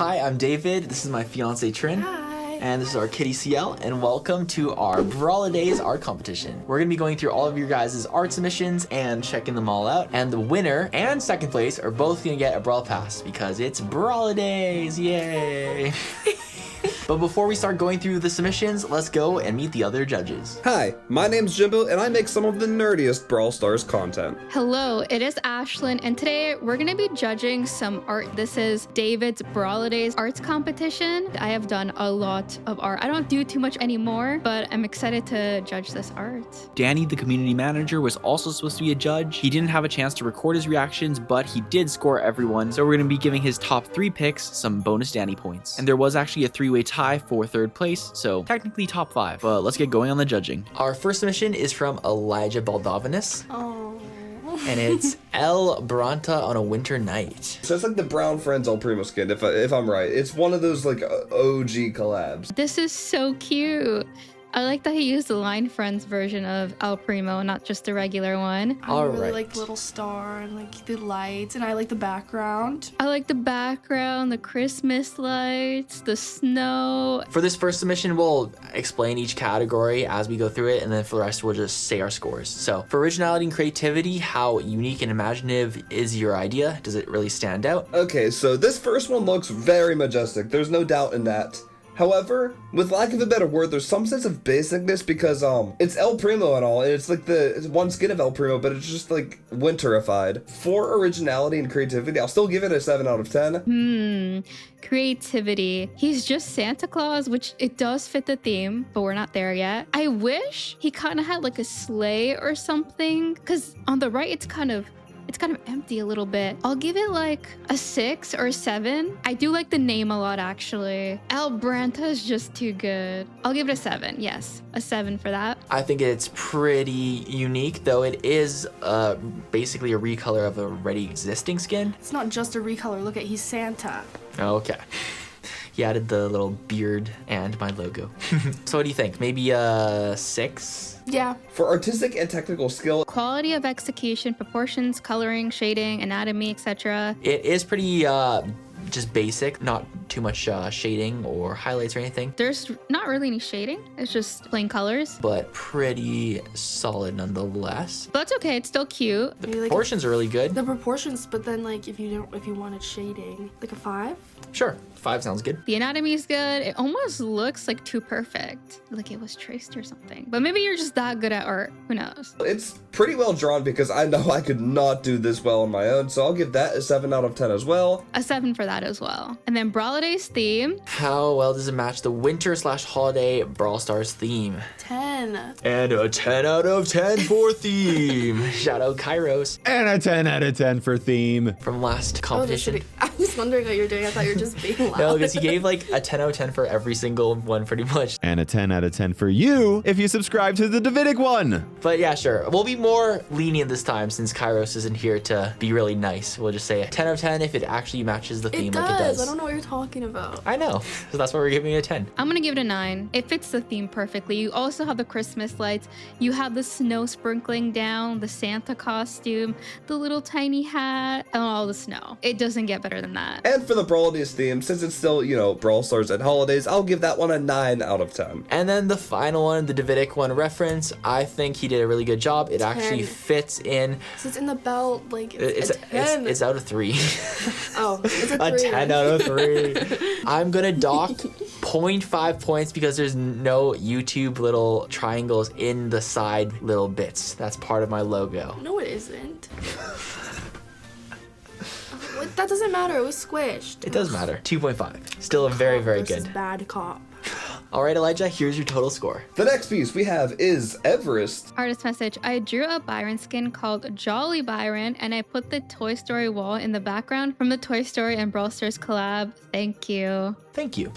Hi, I'm David. This is my fiance Trin. Hi. And this is our kitty CL, and welcome to our Brawlidays art competition. We're gonna be going through all of your guys' art submissions and checking them all out. And the winner and second place are both gonna get a Brawl Pass because it's Brawlidays, yay! But before we start going through the submissions, let's go and meet the other judges. Hi, my name's Jimbo, and I make some of the nerdiest Brawl Stars content. Hello, it is Ashlyn, and today we're going to be judging some art. This is David's Brawlidays arts competition. I have done a lot of art. I don't do too much anymore, but I'm excited to judge this art. Dani, the community manager, was also supposed to be a judge. He didn't have a chance to record his reactions, but he did score everyone, so we're going to be giving his top 3 picks some bonus Dani points. And there was actually a 3-way tie for 3rd place, so technically top 5. But let's get going on the judging. Our first submission is from Elijah Baldovinus. Oh. And it's El Branta on a winter night. So it's like the Brown Friends El Primo skin, if I'm right. It's one of those like OG collabs. This is so cute. I like that he used the Line Friends version of El Primo, not just the regular one. I really like the little star and like the lights, and I like the background. I like the background, the Christmas lights, the snow. For this first submission, we'll explain each category as we go through it, and then for the rest, we'll just say our scores. So for originality and creativity, how unique and imaginative is your idea? Does it really stand out? Okay, so this first one looks very majestic. There's no doubt in that. However, with lack of a better word, there's some sense of basicness because it's El Primo and all, and it's like it's one skin of El Primo, but it's just like winterified. For originality and creativity, I'll still give it a 7 out of 10. Creativity. He's just Santa Claus, which it does fit the theme, but we're not there yet. I wish he kind of had like a sleigh or something, because on the right, it's kind of empty a little bit. I'll give it like a 6 or a 7. I do like the name a lot, actually. El Branta is just too good. I'll give it a 7. Yes, a 7 for that. I think it's pretty unique, though it is basically a recolor of a already existing skin. It's not just a recolor. Look at, he's Santa. Okay. He added the little beard and my logo. So what do you think? Maybe a 6? Yeah. For artistic and technical skill, Quality of execution, proportions, coloring, shading, anatomy, etc. It is pretty just basic, not too much shading or highlights or anything, There's not really any shading. It's just plain colors. but pretty solid nonetheless. But that's okay. It's still cute. The Maybe like proportions are really good. the proportions, but then like if you wanted shading, like a 5. Sure, 5 sounds good. The anatomy is good. It almost looks like too perfect, like it was traced or something. But maybe you're just that good at art. Who knows? it's pretty well drawn because I know I could not do this well on my own, so I'll give that a 7 out of 10 as well. A 7 for that as well. And then Brawlidays theme. How well does it match the winter/holiday Brawl Stars theme? 10. And a 10 out of 10 for theme. Shout out Kairos And a 10 out of 10 for theme. from last Oh, this should competition. be. I was wondering what you're doing. I thought you were just being loud. No, because he gave like a 10 out of 10 for every single one pretty much. And a 10 out of 10 for you if you subscribe to the Davidic one. But yeah, sure. We'll be more lenient this time since Kairos isn't here to be really nice. We'll just say a 10 out of 10 if it actually matches the theme It like it does. does. I don't know what you're talking about. I know. So that's why we're giving it a 10. I'm gonna give it a 9. It fits the theme perfectly. You also have the Christmas lights. You have the snow sprinkling down, the Santa costume, the little tiny hat, and all the snow. It doesn't get better than that. And for the Brawlidays theme, since it's still, Brawl Stars at holidays, I'll give that one a 9 out of 10. And then the final one, the Davidic one reference, I think he did a really good job. It actually 10. fits in. So it's in the belt, like It's a 10. it's out of 3. Oh, it's a 3. A 10 out of 3. I'm gonna dock 0.5 points because there's no YouTube little triangles in the side little bits. That's part of my logo. No, it isn't. That doesn't matter. It was squished. It does matter. 2.5. Still a very, very Versus good. Bad cop. All right, Elijah, here's your total score. The next piece we have is Everest. Artist message. I drew a Byron skin called Jolly Byron, and I put the Toy Story wall in the background from the Toy Story and Brawl Stars collab. Thank you. Thank you.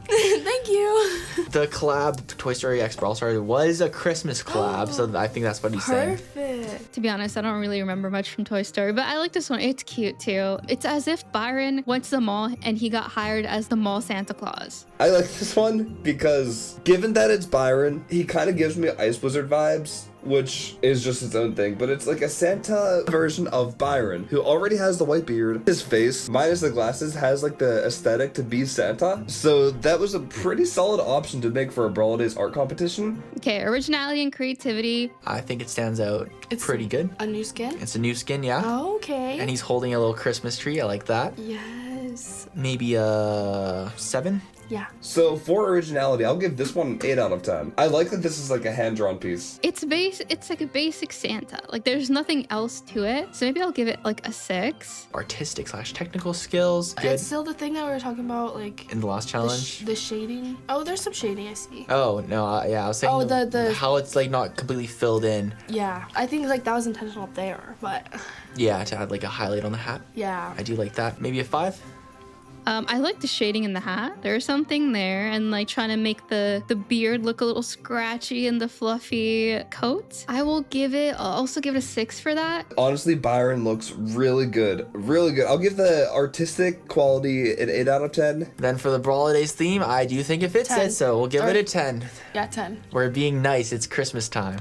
Thank you. The collab Toy Story X Brawl Stars was a Christmas collab, so I think that's what he's saying. Perfect. To be honest, I don't really remember much from Toy Story, but I like this one. It's cute too. It's as if Byron went to the mall and he got hired as the mall Santa Claus. I like this one because given that it's Byron, he kind of gives me Ice Wizard vibes. which is just its own thing, but it's like a Santa version of Byron, who already has the white beard. His face, minus the glasses, has like the aesthetic to be Santa. So that was a pretty solid option to make for a Brawlidays art competition. Okay, originality and creativity. I think it stands out It's pretty good. A new skin? It's a new skin, yeah. Oh, okay. And he's holding a little Christmas tree. I like that. Yes. Maybe a 7. Yeah. So for originality, I'll give this one an 8 out of 10. I like that this is like a hand-drawn piece. It's like a basic Santa. Like there's nothing else to it. So maybe I'll give it like a 6. Artistic / technical skills. Good. It's still the thing that we were talking about, like In the last challenge. the shading. Oh, there's some shading I see. Oh no, yeah, I was saying Oh, the- how it's like not completely filled in. Yeah, I think like that was intentional up there, but Yeah, to add like a highlight on the hat. yeah. I do like that. Maybe a 5. I like the shading in the hat. There's something there, and like trying to make the beard look a little scratchy in the fluffy coat. I'll also give it a 6 for that. Honestly, Byron looks really good. Really good. I'll give the artistic quality an 8 out of 10. Then for the Brawlidays theme, I do think it fits 10. it, so we'll give it a 10. Yeah, 10. We're being nice. It's Christmas time.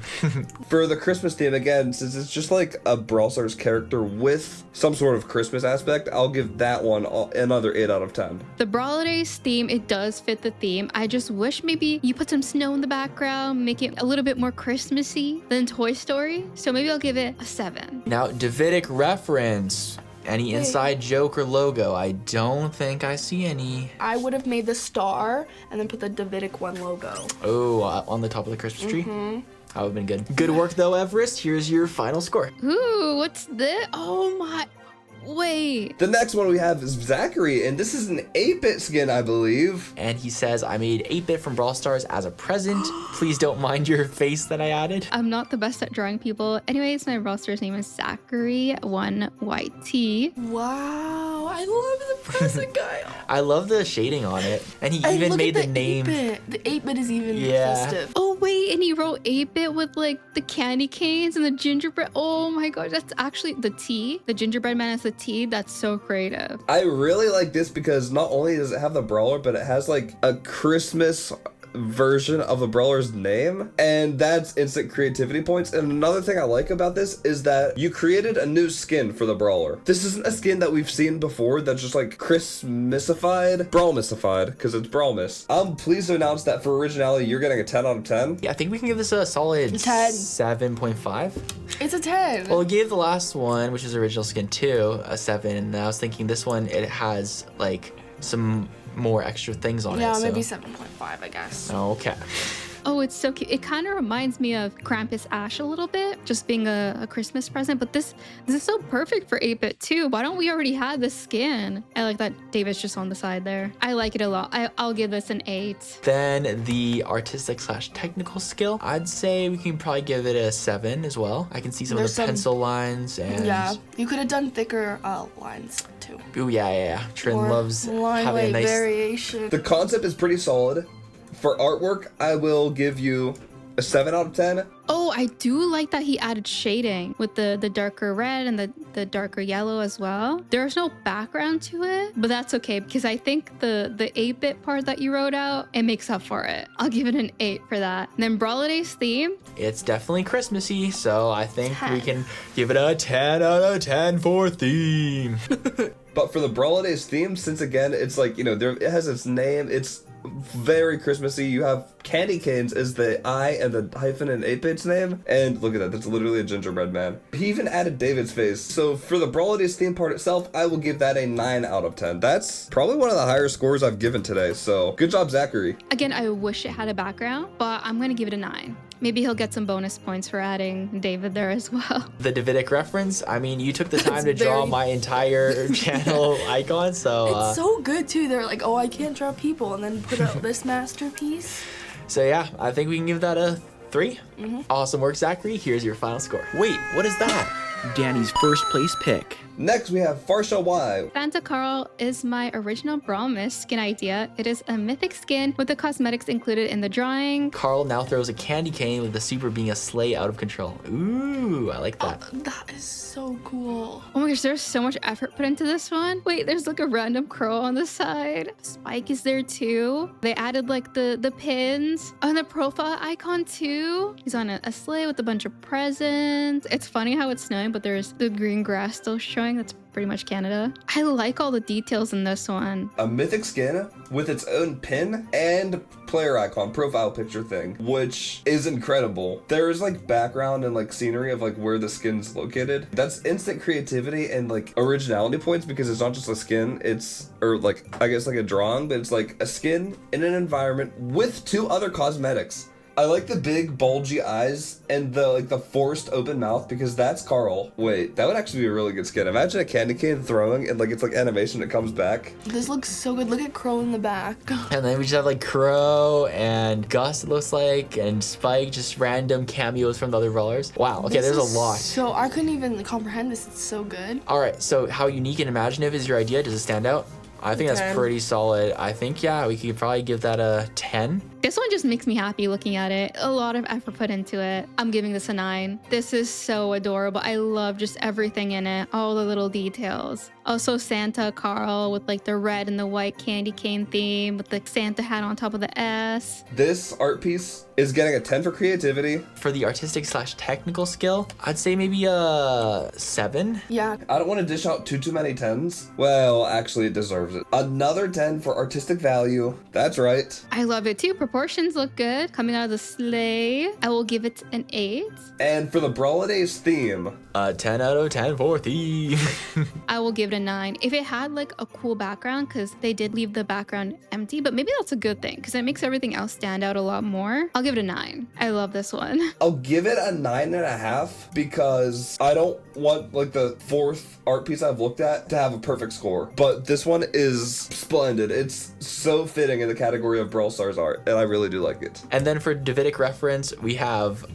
For the Christmas theme, again, since it's just like a Brawl Stars character with some sort of Christmas aspect, I'll give that one another 8 out of 10. The Brawlidays theme, it does fit the theme. I just wish maybe you put some snow in the background, make it a little bit more Christmassy than Toy Story. So maybe I'll give it a 7. Now, Davidic reference. Any inside joke or logo? I don't think I see any. I would have made the star and then put the Davidic one logo. Oh, on the top of the Christmas tree? That would have been good. Good work though, Everest. Here's your final score. Ooh, what's this? Oh my, wait. The next one we have is Zachary, and this is an 8-bit skin, I believe. And he says, I made 8-bit from Brawl Stars as a present. Please don't mind your face that I added. I'm not the best at drawing people. Anyways, my roster's name is Zachary1YT. Wow, I love the present guy. I love the shading on it. And he And even look made at the name. 8-bit. The 8-bit is even Yeah. festive. Oh wait, and he wrote 8-bit with like the candy canes and the gingerbread. Oh my gosh, that's actually the T. The gingerbread man is the T. That's so creative. I really like this because not only does it have the brawler, but it has like a Christmas version of the brawler's name, and that's instant creativity points. And another thing I like about this is that you created a new skin for the brawler. This isn't a skin that we've seen before that's just like Christmasified, Brawlmasified, because it's Brawlmas. I'm pleased to announce that for originality, you're getting a 10 out of 10. Yeah, I think we can give this a solid 10. 7.5. It's a 10. Well, we gave the last one, which is original skin 2, a 7. And I was thinking this one, it has like some more extra things on it. yeah, so- maybe 7.5, I guess. Okay. Oh, it's so cute. It kind of reminds me of Krampus Ash a little bit, just being a Christmas present. But this is so perfect for 8-bit too. Why don't we already have this skin? I like that David's just on the side there. I like it a lot. I'll give this an 8. Then the artistic / technical skill, I'd say we can probably give it a 7 as well. I can see some There's of the some- pencil lines and Yeah, you could have done thicker lines too. Ooh, yeah. Trin More loves line having a weight nice. variation. The concept is pretty solid. For artwork, I will give you a 7 out of 10. Oh, I do like that he added shading with the darker red and the darker yellow as well. There's no background to it, but that's okay because I think the 8-bit part that you wrote out, it makes up for it. I'll give it an 8 for that. And then Brawlidays theme. It's definitely Christmassy, so I think we 10. can give it a 10 out of 10 for theme. But for the Brawlidays theme, since again, it's like, you know, it has its name, it's very Christmassy. You have candy canes as the I and the hyphen in 8-bit's name. And look at that, that's literally a gingerbread man. He even added David's face. So for the Brawlidays theme part itself, I will give that a 9 out of 10. That's probably one of the higher scores I've given today. So good job, Zachary. Again, I wish it had a background, but I'm going to give it a 9. Maybe he'll get some bonus points for adding David there as well. The Davidic reference, I mean, you took the time It's to draw very- my entire channel icon, so It's so good too. They're like, oh, I can't draw people, and then put out this masterpiece. so yeah, I think we can give that a 3. Awesome work, Zachary. Here's your final score. Wait, what is that? Dani's first place pick. Next, we have Farsha Y. Santa Carl is my original Brawl Miss skin idea. It is a mythic skin with the cosmetics included in the drawing. Carl now throws a candy cane with the super being a sleigh out of control. Ooh, I like that. That is so cool. Oh my gosh, there's so much effort put into this one. Wait, there's like a random crow on the side. Spike is there too. They added like the pins on the profile icon too. He's on a sleigh with a bunch of presents. It's funny how it's snowing, but there's the green grass still showing. That's pretty much Canada. I like all the details in this one. A mythic skin with its own pin and player icon profile picture thing, which is incredible. There's like background and like scenery of like where the skin's located. That's instant creativity and like originality points because it's not just a skin, it's, or like I guess like a drawing, but it's like a skin in an environment with 2 other cosmetics. I like the big bulgy eyes and the forced open mouth because that's Carl. Wait, that would actually be a really good skin. Imagine a candy cane throwing and like it's like animation that comes back. This looks so good. Look at Crow in the back. And then we just have like Crow and Gus, it looks like, and Spike, just random cameos from the other brawlers. Wow, okay, This there's is a lot. So I couldn't even comprehend this. It's so good. All right, so how unique and imaginative is your idea? Does it stand out? I think that's 10. pretty solid. I think, yeah, we could probably give that a 10. This one just makes me happy looking at it. A lot of effort put into it. I'm giving this a 9. This is so adorable. I love just everything in it, all the little details. Also Santa Carl with like the red and the white candy cane theme with the Santa hat on top of the S. This art piece is getting a 10 for creativity. For the artistic / technical skill, I'd say maybe a 7. Yeah. I don't want to dish out too many 10s. Well, actually, it deserves it. Another 10 for artistic value. That's right. I love it too. Proportions look good. Coming out of the sleigh. I will give it an 8. And for the Brawlidays theme, 10 out of 10 for theme. I will give it a 9. If it had like a cool background, because they did leave the background empty, but maybe that's a good thing because it makes everything else stand out a lot more. I'll give it a 9. I love this one. I'll give it a 9.5 because I don't want like the 4th art piece I've looked at to have a perfect score. But this one is splendid. It's so fitting in the category of Brawl Stars art, and I really do like it. And then for Davidic reference, we have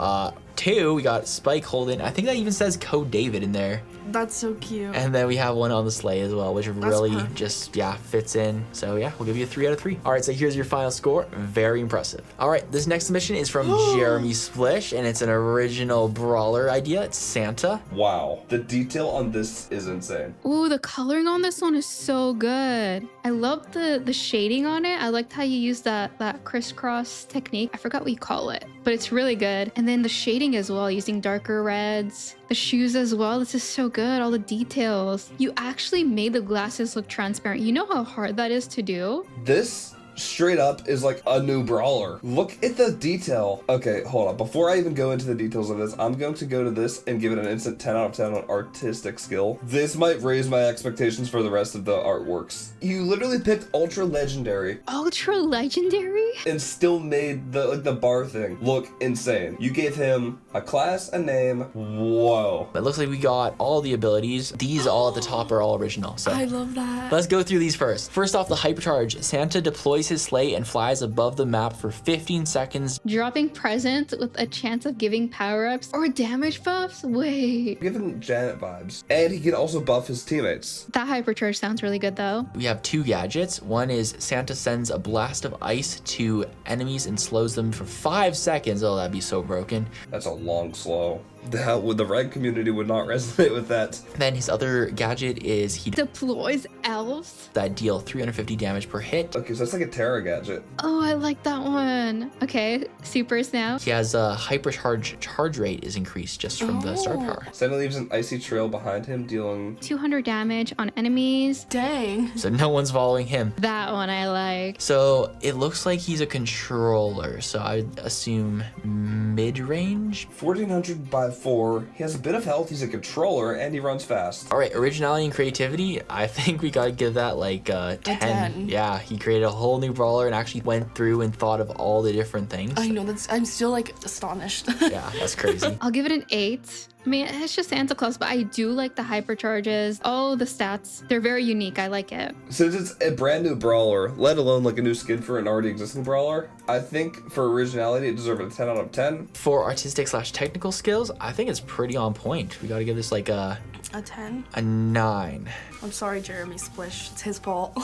2. We got Spike holding, I think that even says Code David in there. That's so cute. And then we have one on the sleigh as well, which really perfect. just, yeah, fits in. So yeah, we'll give you a 3 out of 3. All right, so here's your final score. Very impressive. All right, this next submission is from Jeremy Splish, and it's an original brawler idea. It's Santa. Wow, the detail on this is insane. Ooh, the coloring on this one is so good. I love the shading on it. I liked how you used that crisscross technique. I forgot what you call it, but it's really good. And then the shading as well, using darker reds. The shoes as well. This is so good. All the details. You actually made the glasses look transparent. You know how hard that is to do? This straight up is like a new brawler. Look at the detail. Okay, hold on. Before I even go into the details of this, I'm going to go to this and give it an instant 10 out of 10 on artistic skill. This might raise my expectations for the rest of the artworks. You literally picked ultra legendary Ultra legendary? and still made the bar thing look insane. You gave him a class, a name. Whoa. It looks like we got all the abilities. These all at the top are all original. So I love that. let's go through these first. First off, the hypercharge. Santa deploys his sleigh and flies above the map for 15 seconds. Dropping presents with a chance of giving power-ups or damage buffs? Wait. Give him Janet vibes. And he can also buff his teammates. That hypercharge sounds really good though. We have 2 gadgets. One is Santa sends a blast of ice to enemies and slows them for 5 seconds. Oh, that'd be so broken. That's a long slow. The red community would not resonate with that. Then his other gadget is he Deploys elves? that deal 350 damage per hit. Okay, so that's like a Terra gadget. Oh, I like that one. Okay, supers now. He has a hypercharge charge rate is increased just from the star power. Santa leaves an icy trail behind him, dealing 200 damage on enemies. Dang. So no one's following him. That one I like. So it looks like he's a controller. So I'd assume mid-range. 1400 by 4. He has a bit of health, he's a controller, and he runs fast. All right, originality and creativity. I think we gotta give that like 10. 10. Yeah, he created a whole new brawler and actually went through and thought of all the different things. I know, I'm still like astonished. Yeah, that's crazy. I'll give it an 8. I mean, it's just Santa Claus, but I do like the hypercharges. Oh, the stats. They're very unique. I like it. Since it's a brand new brawler, let alone like a new skin for an already existing brawler, I think for originality, it deserves a 10 out of 10. For artistic/technical skills, I think it's pretty on point. We gotta give this like a 10? 9. I'm sorry, Jeremy Splish. It's his fault.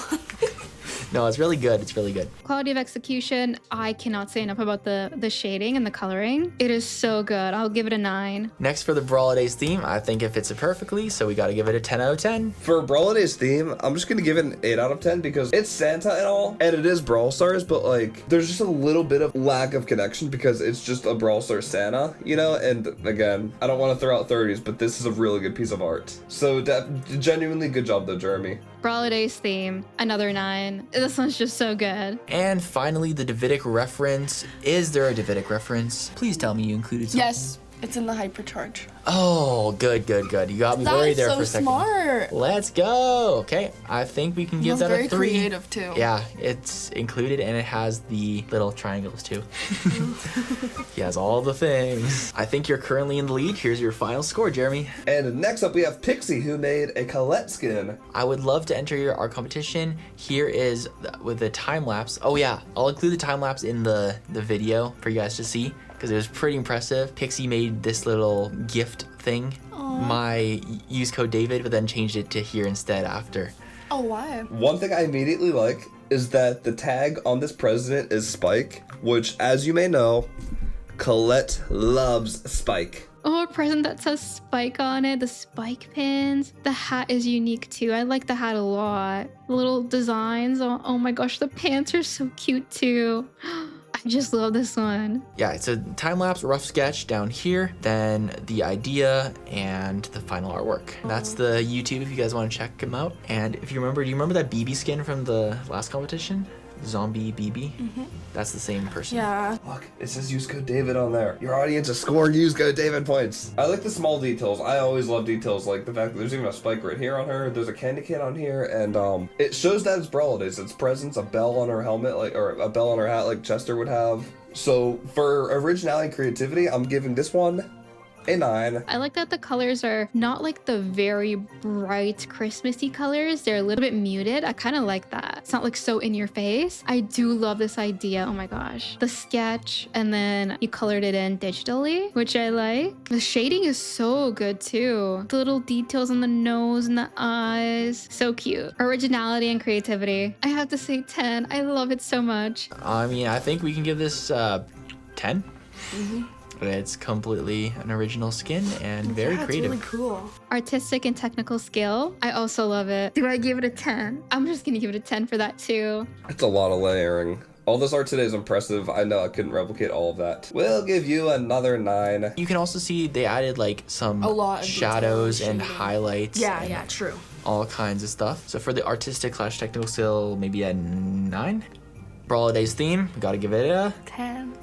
No, it's really good. It's really good. Quality of execution, I cannot say enough about the shading and the coloring. It is so good. I'll give it a 9. Next for the Brawlidays theme, I think it fits it perfectly, so we gotta give it a 10 out of 10. For Brawlidays theme, I'm just gonna give it an 8 out of 10 because it's Santa and all, and it is Brawl Stars, but like, there's just a little bit of lack of connection because it's just a Brawl Stars Santa, you know? And again, I don't want to throw out 30s, but this is a really good piece of art. So genuinely good job though, Jeremy. Brawlidays theme, another 9. This one's just so good. And finally, the Davidic reference. Is there a Davidic reference? Please tell me you included something. Yes, it's in the hypercharge. Oh, good. You got me That worried is there so for a second. smart. Let's go. Okay, I think we can give that very a 3. creative too. Yeah, it's included and it has the little triangles too. He has all the things. I think you're currently in the lead. Here's your final score, Jeremy. And next up we have Pixie, who made a Colette skin. I would love to enter your art competition. Here is with the time lapse. Oh yeah, I'll include the time lapse in the video for you guys to see because it was pretty impressive. Pixie made this little gift thing. My use code David, but then changed it to here instead after. Oh, why? One thing I immediately like is that the tag on this president is Spike, which, as you may know, Colette loves Spike. Oh, a present that says Spike on it, the Spike pins. The hat is unique too. I like the hat a lot. The little designs. Oh my gosh, the pants are so cute too. I just love this one. Yeah, it's a time-lapse rough sketch down here, then the idea and the final artwork. That's the YouTube if you guys want to check them out. And if you remember, do you remember that BB skin from the last competition? Zombie BB? That's the same person. Yeah. Look, it says use code David on there. Your audience is scoring use code David points. I like the small details. I always love details, like the fact that there's even a spike right here on her. There's a candy cane on here, and it shows that it's Brawlidays. It's presents, a bell on her helmet, like, or a bell on her hat, like Chester would have. So for originality and creativity, I'm giving this one a 9. I like that the colors are not like the very bright Christmassy colors. They're a little bit muted. I kind of like that. It's not like so in your face. I do love this idea. Oh my gosh. The sketch, and then you colored it in digitally, which I like. The shading is so good too. The little details on the nose and the eyes. So cute. Originality and creativity. I have to say 10. I love it so much. I mean, I think we can give this 10. It's completely an original skin and very Yeah, creative. it's really cool. Artistic and technical skill. I also love it. Do I give it a 10? I'm just gonna give it a 10 for that too. It's a lot of layering. All this art today is impressive. I know I couldn't replicate all of that. We'll give you another 9. You can also see they added like some A lot of shadows detail and and shading. highlights. Yeah, and yeah, true. all kinds of stuff. So for the artistic/technical skill, maybe a 9. Brawlidays theme, we gotta give it a 10.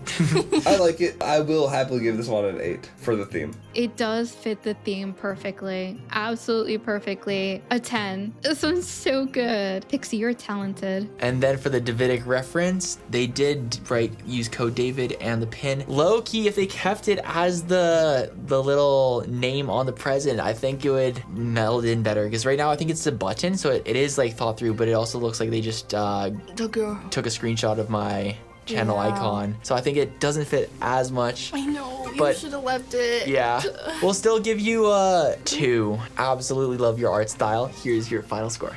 I like it. I will happily give this one an 8 for the theme. It does fit the theme perfectly. Absolutely perfectly. A 10. This one's so good. Pixie, you're talented. And then for the Davidic reference, they did use code David and the pin. Low key, if they kept it as the little name on the present, I think it would meld in better. Because right now I think it's a button, so it is like thought through, but it also looks like they just took a screenshot of my channel icon. So I think it doesn't fit as much. I know, But- you should have left it. Yeah, we'll still give you a 2. Absolutely love your art style. Here's your final score.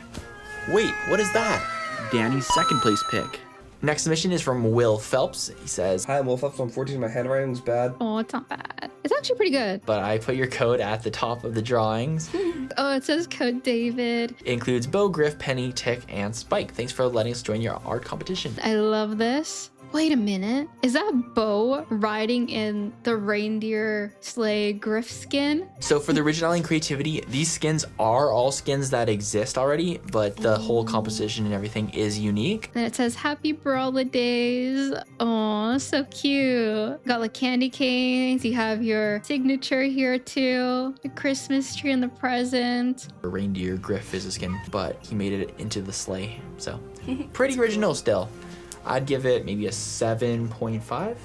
Wait, what is that? Dani's second place pick. Next submission is from Will Phelps. He says, Hi, I'm Wolf Ups. I'm 14. My handwriting's bad. Oh, it's not bad. It's actually pretty good. but I put your code at the top of the drawings. Oh, it says code David. It includes Bo, Griff, Penny, Tick, and Spike. Thanks for letting us join your art competition. I love this. Wait a minute. Is that Bo riding in the reindeer sleigh Griff skin? So for the originality and creativity, these skins are all skins that exist already, but the whole composition and everything is unique. Then it says Happy Brawlidays. Oh, so cute. Got like candy canes. You have your signature here too. The Christmas tree and the present. A reindeer Griff is a skin, but he made it into the sleigh. So pretty original still. I'd give it maybe a 7.5.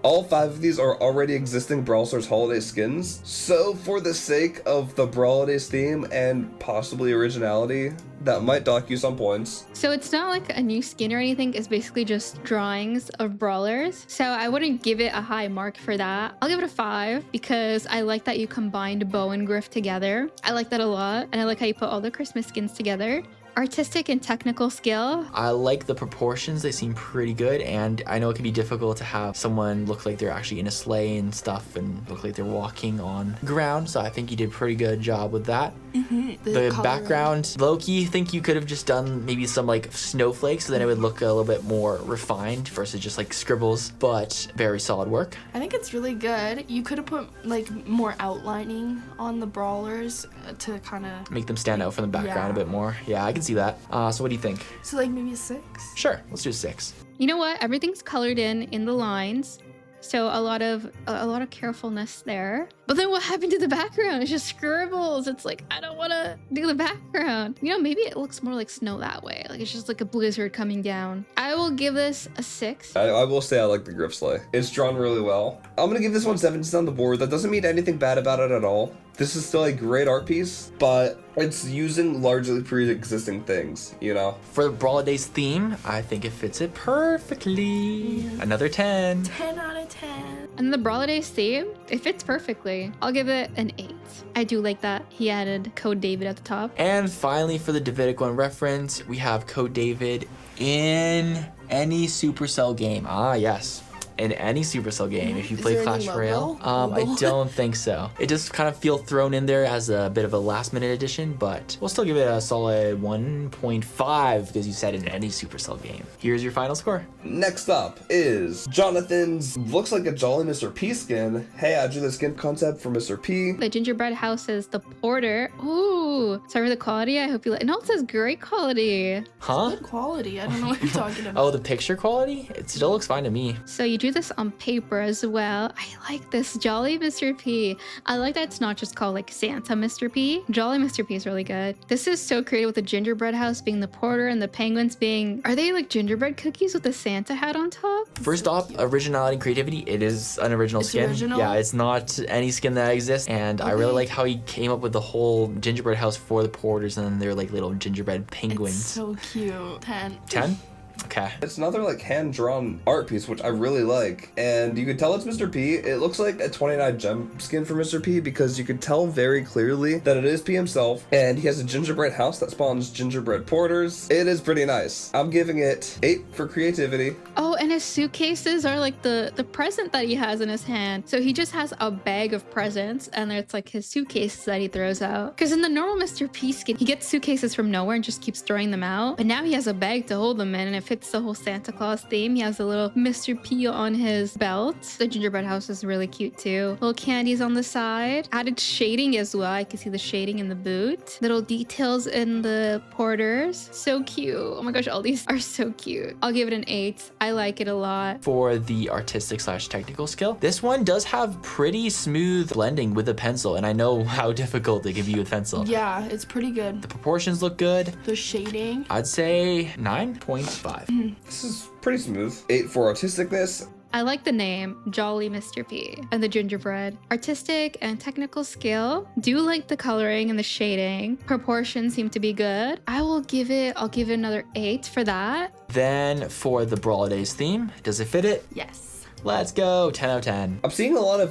All 5 of these are already existing Brawl Stars holiday skins, so for the sake of the Brawlidays theme and possibly originality, that might dock you some points. So it's not like a new skin or anything. It's basically just drawings of brawlers. So I wouldn't give it a high mark for that. I'll give it a 5 because I like that you combined Bo and Griff together. I like that a lot. And I like how you put all the Christmas skins together. Artistic and technical skill. I like the proportions. They seem pretty good, and I know it can be difficult to have someone look like they're actually in a sleigh and stuff and look like they're walking on ground, so I think you did a pretty good job with that. The background, low-key, think you could have just done maybe some like snowflakes, so then it would look a little bit more refined versus just like scribbles, but very solid work. I think it's really good. You could have put like more outlining on the brawlers to kind of Make them stand out from the background a bit more. Yeah, I can see that. So what do you think? So like maybe a 6. Sure, let's do a 6. You know what? Everything's colored in the lines. So a lot of carefulness there. But then what happened to the background? It's just scribbles. It's like, I don't want to do the background. You know, maybe it looks more like snow that way. Like it's just like a blizzard coming down. I will give this a 6. I will say I like the Griff sleigh. It's drawn really well. I'm gonna give this one 7 on the board. That doesn't mean anything bad about it at all. This is still a great art piece, but it's using largely pre-existing things, you know? For the Brawlidays theme, I think it fits it perfectly. Another 10. 10 out of 10. And the Brawlidays theme, it fits perfectly. I'll give it an 8. I do like that he added Code David at the top. And finally, for the Davidic one reference, we have Code David in any supercell game. Ah, yes. In any supercell game, if you Is play there Clash any Royale. logo? I don't think so. It just kind of feels thrown in there as a bit of a last minute addition, but we'll still give it a solid 1.5 because you said in any supercell game. Here's your final score. Next up is Jonathan's looks like a Jolly Mr. P skin. Hey, I drew the skin concept for Mr. P. The gingerbread house is the porter. Ooh, sorry for the quality. I hope you like. No, it says great quality. Huh? Good quality. I don't know what you're talking about. Oh, the picture quality? It still looks fine to me. So you drew this on paper as well. I like this Jolly Mr. P. I like that it's not just called like Santa Mr. P. Jolly Mr. P is really good. This is so creative with the gingerbread house being the porter and the penguins being, are they like gingerbread cookies with the Santa hat on top? First off, originality and creativity. It is an original It's skin. original? Yeah, it's not any skin that exists. And I really like how he came up with the whole gingerbread house for the porters, and then they're like little gingerbread penguins. It's so cute. 10. 10? Okay. It's another like hand-drawn art piece, which I really like. And you can tell it's Mr. P. It looks like a 29 gem skin for Mr. P because you could tell very clearly that it is P himself. And he has a gingerbread house that spawns gingerbread porters. It is pretty nice. I'm giving it 8 for creativity. Oh, and his suitcases are like the present that he has in his hand. So he just has a bag of presents, and it's like his suitcases that he throws out. Because in the normal Mr. P skin, he gets suitcases from nowhere and just keeps throwing them out. But now he has a bag to hold them in, and it fits the whole Santa Claus theme. He has a little Mr. P on his belt. The gingerbread house is really cute too. Little candies on the side. Added shading as well. I can see the shading in the boot. Little details in the porters. So cute. Oh my gosh, all these are so cute. I'll give it an 8. I like it a lot. For the artistic / technical skill, this one does have pretty smooth blending with a pencil, and I know how difficult it can be with pencil. Yeah, it's pretty good. The proportions look good. The shading. I'd say 9.5. This is pretty smooth. 8 for artisticness. I like the name, Jolly Mr. P, and the gingerbread. Artistic and technical skill. Do like the coloring and the shading. Proportions seem to be good. I'll give it another 8 for that. Then for the Brawlidays theme, does it fit it? Yes. Let's go, 10 out of 10. I'm seeing a lot of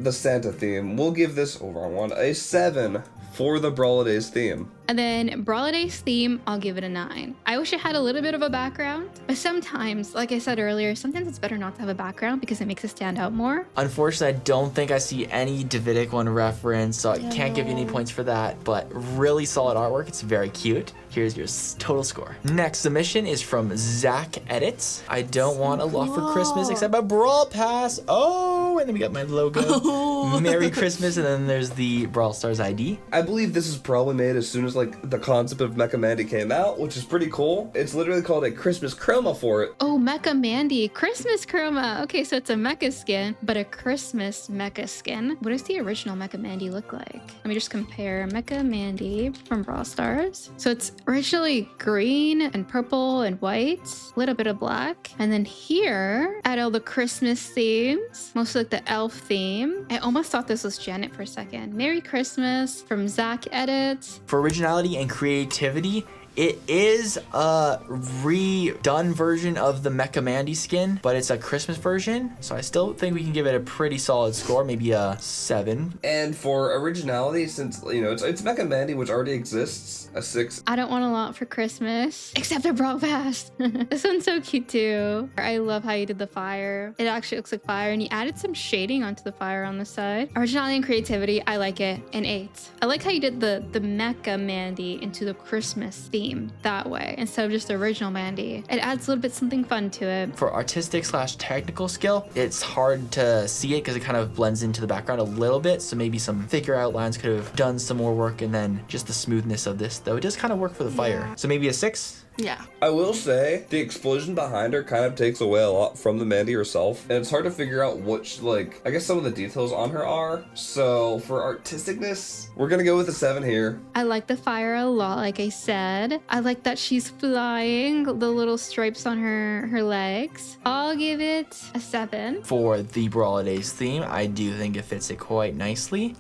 the Santa theme. We'll give this, wrong one, a 7 for the Brawlidays theme. And then Brawlidays theme, I'll give it a 9. I wish it had a little bit of a background, but sometimes, like I said earlier, sometimes it's better not to have a background because it makes it stand out more. Unfortunately, I don't think I see any Davidic one reference, so I can't give you any points for that, but really solid artwork. It's very cute. Here's your total score. Next submission is from Zach Edits. I don't want a lot for Christmas except a Brawl Pass. Oh! Woo! And then we got my logo. Merry Christmas. And then there's the Brawl Stars ID. I believe this is probably made as soon as like the concept of Mecha Mandy came out, which is pretty cool. It's literally called a Christmas chroma for it. Oh, Mecha Mandy, Christmas chroma. Okay, so it's a mecha skin, but a Christmas mecha skin. What does the original Mecha Mandy look like? Let me just compare Mecha Mandy from Brawl Stars. So it's originally green and purple and white, a little bit of black. And then here, add all the Christmas themes, mostly like the elf theme. I almost thought this was Janet for a second. Merry Christmas from Zach Edits. For originality and creativity, it is a redone version of the Mecha Mandy skin, but it's a Christmas version. So I still think we can give it a pretty solid score, maybe a 7. And for originality, since, you know, it's Mecha Mandy, which already exists, a 6. I don't want a lot for Christmas, except a Brawl Pass. This one's so cute too. I love how you did the fire. It actually looks like fire, and you added some shading onto the fire on the side. Originality and creativity, I like it, an 8. I like how you did the Mecha Mandy into the Christmas theme that way instead of just the original Mandy. It adds a little bit something fun to it. For artistic / technical skill, it's hard to see it because it kind of blends into the background a little bit. So maybe some thicker outlines could have done some more work, and then just the smoothness of this, though it does kind of work for the fire. So maybe a 6. Yeah. I will say, the explosion behind her kind of takes away a lot from the Mandy herself, and it's hard to figure out which, like, I guess some of the details on her are. So for artisticness, we're gonna go with a 7 here. I like the fire a lot, like I said. I like that she's flying, the little stripes on her legs. I'll give it a 7. For the Brawlidays theme, I do think it fits it quite nicely.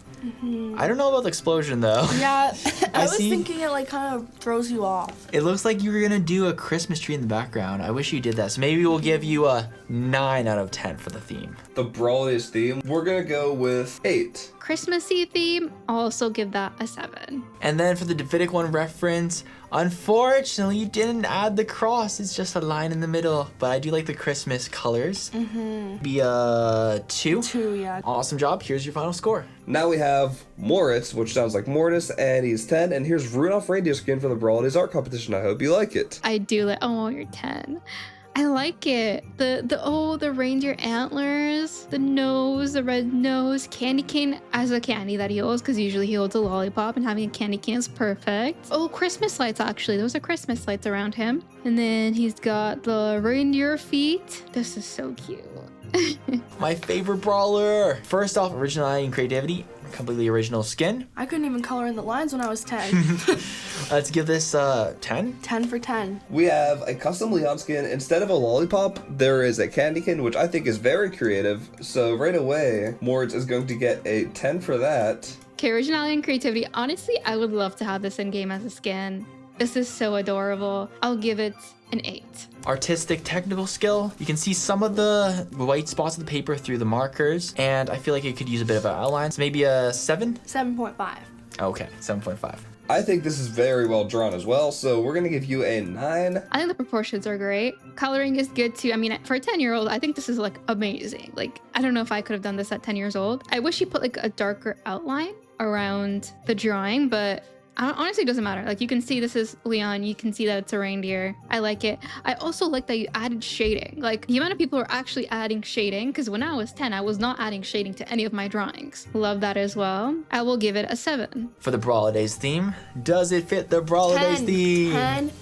I don't know about the explosion though. Yeah, I was see. thinking it like kind of throws you off. It looks like you were gonna do a Christmas tree in the background. I wish you did that. So maybe we'll give you a 9 out of 10 for the theme. The Brawlidays theme, we're gonna go with 8. Christmassy theme, I'll also give that a 7. And then for the Davidic one reference, unfortunately you didn't add the cross. It's just a line in the middle. But I do like the Christmas colors. Be a 2. 2, yeah. Awesome job. Here's your final score. Now we have Moritz, which sounds like Mortis, and he's 10. And here's Rudolph Reindeer skin for the Brawlidays art competition. I hope you like it. I do like, oh, you're 10. I like it. The reindeer antlers, the nose, the red nose, candy cane as a candy that he holds, because usually he holds a lollipop, and having a candy cane is perfect. Oh, Christmas lights, actually. Those are Christmas lights around him. And then he's got the reindeer feet. This is so cute. My favorite brawler. First off, originality and creativity. Completely original skin. I couldn't even color in the lines when I was 10. Let's give this 10. 10 for 10. We have a custom Leon skin. Instead of a lollipop, there is a candy cane, which I think is very creative. So right away, Moritz is going to get a 10 for that. Okay, originality and creativity. Honestly, I would love to have this in game as a skin. This is so adorable. I'll give it an 8. Artistic technical skill. You can see some of the white spots of the paper through the markers, and I feel like it could use a bit of an outline. So maybe a 7? 7.5. Okay, 7.5. I think this is very well drawn as well, so we're gonna give you a 9. I think the proportions are great. Coloring is good too. I mean, for a 10-year-old, I think this is like amazing. Like, I don't know if I could have done this at 10 years old. I wish you put like a darker outline around the drawing, but honestly, it doesn't matter. Like, you can see this is Leon. You can see that it's a reindeer. I like it. I also like that you added shading. Like, the amount of people are actually adding shading, because when I was 10, I was not adding shading to any of my drawings. Love that as well. I will give it a 7. For the Brawlidays theme, does it fit the Brawlidays theme? 10.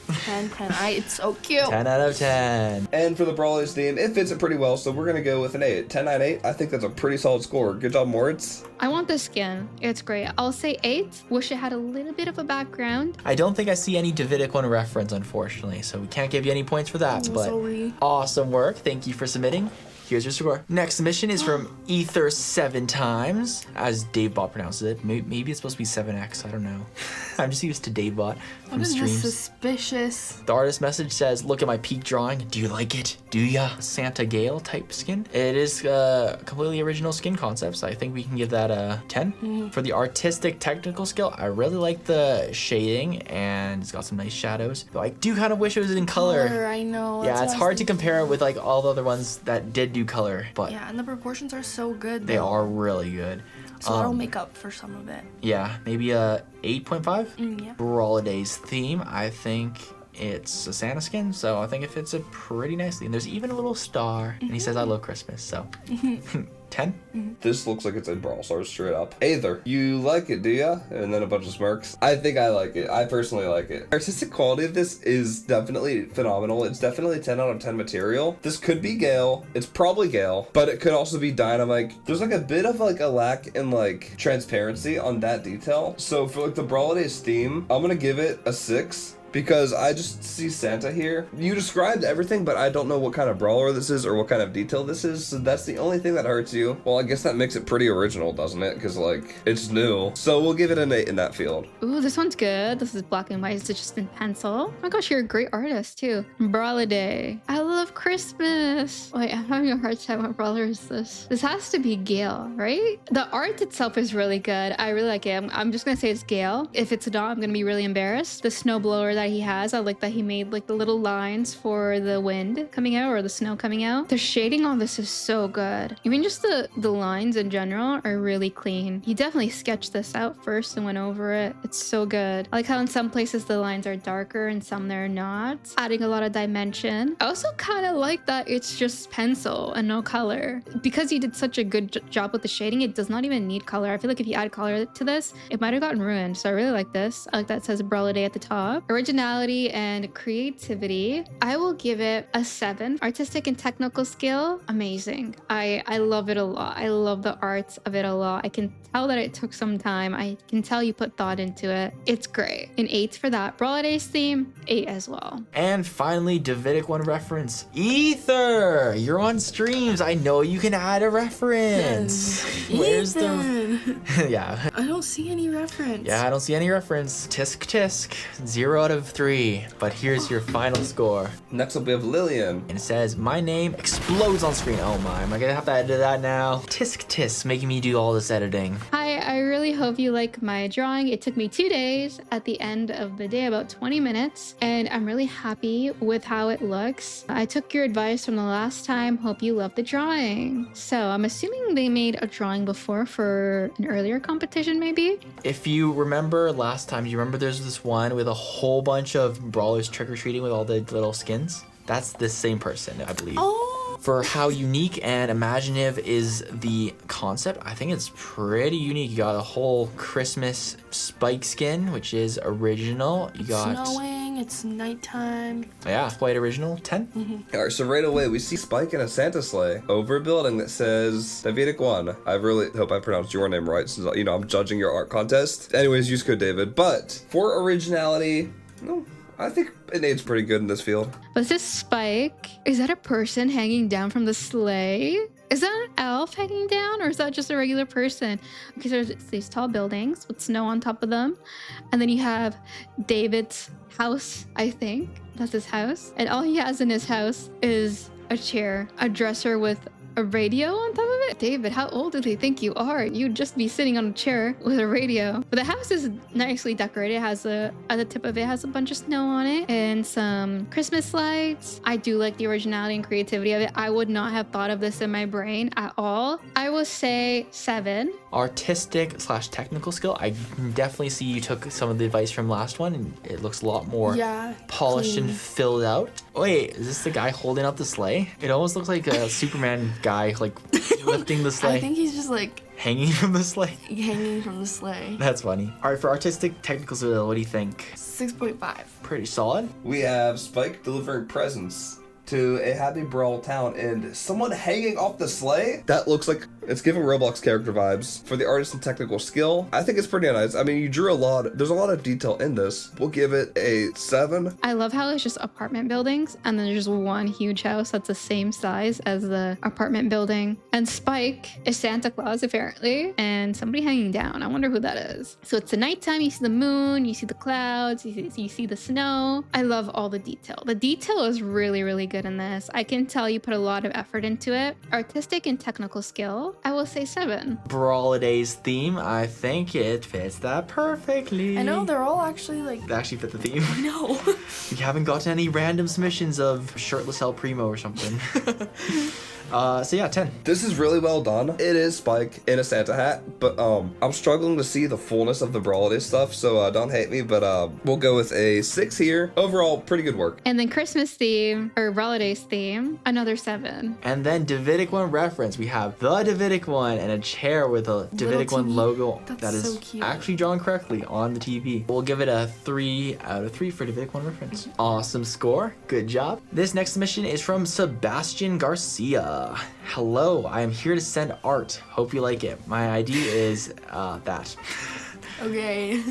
It's so cute. 10 out of 10. And for the Brawlidays theme, it fits it pretty well, so we're gonna go with an 8. 10, 9, 8. I think that's a pretty solid score. Good job, Moritz. I want the skin. It's great. I'll say 8. Wish it had a little bit of a background. I don't think I see any Davidic one reference, unfortunately, so we can't give you any points for that. But sorry. awesome work. Thank you for submitting. Here's your score. Next submission is from Ether 7 times, as DaveBot pronounces it. Maybe it's supposed to be 7x. I don't know. I'm just used to DaveBot from What is streams. this suspicious? The artist message says, "Look at my peak drawing. Do you like it? Do ya?" Santa Gale type skin. It is completely original skin concept, so I think we can give that a 10. For the artistic technical skill, I really like the shading, and it's got some nice shadows. Though I do kind of wish it was in color. I know. Yeah, that's it's what I hard was to compare it with like all the other ones that did do color, but Yeah, and the proportions are so good. they though. are really good. So that'll make up for some of it. Yeah, maybe a 8.5. Yeah. Brawlidays theme, I think it's a Santa skin, so I think it fits it pretty nicely. And there's even a little star, and he says, I love Christmas, so 10? This looks like it's in Brawl Stars straight up. Aether, you like it, do ya? And then a bunch of smirks. I think I like it. I personally like it. Artistic quality of this is definitely phenomenal. It's definitely 10 out of 10 material. This could be Gale. It's probably Gale, but it could also be Dynamite. There's like a bit of like a lack in like transparency on that detail. So for like the Brawlidays theme, I'm gonna give it a 6. Because I just see Santa here. You described everything, but I don't know what kind of brawler this is or what kind of detail this is, so that's the only thing that hurts you. Well, I guess that makes it pretty original, doesn't it? Because, like, it's new. So we'll give it an 8 in that field. Ooh, this one's good. This is black and white. It's just in pencil. Oh my gosh, you're a great artist, too. Brawliday. I love Christmas. Wait, I'm having a hard time. What brawler is this? This has to be Gale, right? The art itself is really good. I really like it. I'm just going to say it's Gale. If it's not, I'm going to be really embarrassed. The snowblower that he has, I like that he made like the little lines for the wind coming out or the snow coming out. The shading on this is so good. Even just the lines in general are really clean. He definitely sketched this out first and went over it. It's so good. I like how in some places the lines are darker and some they're not, adding a lot of dimension. I also kind of like that it's just pencil and no color. Because he did such a good job with the shading, it does not even need color. I feel like if you add color to this, it might have gotten ruined. So I really like this. I like that it says Brawliday at the top. Originality and creativity, I will give it a 7. Artistic and technical skill, amazing. I love it a lot. I love the arts of it a lot. I can tell that it took some time. I can tell you put thought into it. It's great. An 8 for that. Brawlidays theme, 8 as well. And finally, Davidic one reference. Ether, you're on streams. I know you can add a reference. Where's the... Yeah. I don't see any reference. Yeah, I don't see any reference. Tisk tisk. 0 out of 3. But here's your final score. Next up we have Lillian. And it says, my name explodes on screen. Oh my, am I gonna have to edit that now? Tisk tisk, making me do all this editing. Hi, I really hope you like my drawing. It took me 2 days, at the end of the day about 20 minutes, and I'm really happy with how it looks. I took your advice from the last time. Hope you love the drawing. So I'm assuming they made a drawing before for an earlier competition maybe? If you remember last time, do you remember there's this one with a whole bunch of brawlers trick-or-treating with all the little skins? That's the same person, I believe. Oh. For how unique and imaginative is the concept, I think it's pretty unique. You got a whole Christmas Spike skin, which is original. You got snowing, it's nighttime. Yeah, quite original. 10. All right, so right away we see Spike in a Santa sleigh over a building that says Davidic 1. I really hope I pronounced your name right, since you know I'm judging your art contest. Anyways, use code David. But for originality, no, I think an 8's pretty good in this field. Was this Spike? Is that a person hanging down from the sleigh? Is that an elf hanging down, or is that just a regular person? Because there's these tall buildings with snow on top of them. And then you have David's house, I think. That's his house. And all he has in his house is a chair, a dresser with a radio on top of it. David, how old do they think you are? You'd just be sitting on a chair with a radio. But the house is nicely decorated. It has at the tip of it has a bunch of snow on it and some Christmas lights. I do like the originality and creativity of it. I would not have thought of this in my brain at all. I will say 7. Artistic / technical skill, I definitely see you took some of the advice from last one, and it looks a lot more polished clean. and filled out. Wait, is this the guy holding up the sleigh? It almost looks like a Superman guy, like lifting the sleigh. I think he's just like hanging from the sleigh. hanging from the sleigh. That's funny. All right, for artistic technical skill, what do you think? 6.5. Pretty solid. We have Spike delivering presents to a happy Brawl town and someone hanging off the sleigh. That looks like it's giving Roblox character vibes. For the artist and technical skill, I think it's pretty nice. I mean, you drew a lot. There's a lot of detail in this. We'll give it a 7. I love how it's just apartment buildings and then there's just one huge house that's the same size as the apartment building. And Spike is Santa Claus apparently, and somebody hanging down. I wonder who that is. So it's the nighttime, you see the moon, you see the clouds, you see the snow. I love all the detail. The detail is really, really good in this. I can tell you put a lot of effort into it. Artistic and technical skill, I will say 7. Brawlidays theme, I think it fits that perfectly. I know they're all actually like. They actually fit the theme. No. We haven't gotten any random submissions of shirtless El Primo or something. So yeah, 10. This is really well done. It is Spike in a Santa hat, but I'm struggling to see the fullness of the Brawlidays stuff, so don't hate me, but we'll go with a 6 here. Overall, pretty good work. And then Christmas theme, or Brawlidays theme, another 7. And then Davidic one reference. We have the Davidic one and a chair with a Davidic one TV. logo That's that is so cute. actually drawn correctly on the TV. We'll give it a 3 out of 3 for Davidic one reference. Awesome score. Good job. This next submission is from Sebastian Garcia. Hello, I am here to send art. Hope you like it. My ID is that. Okay.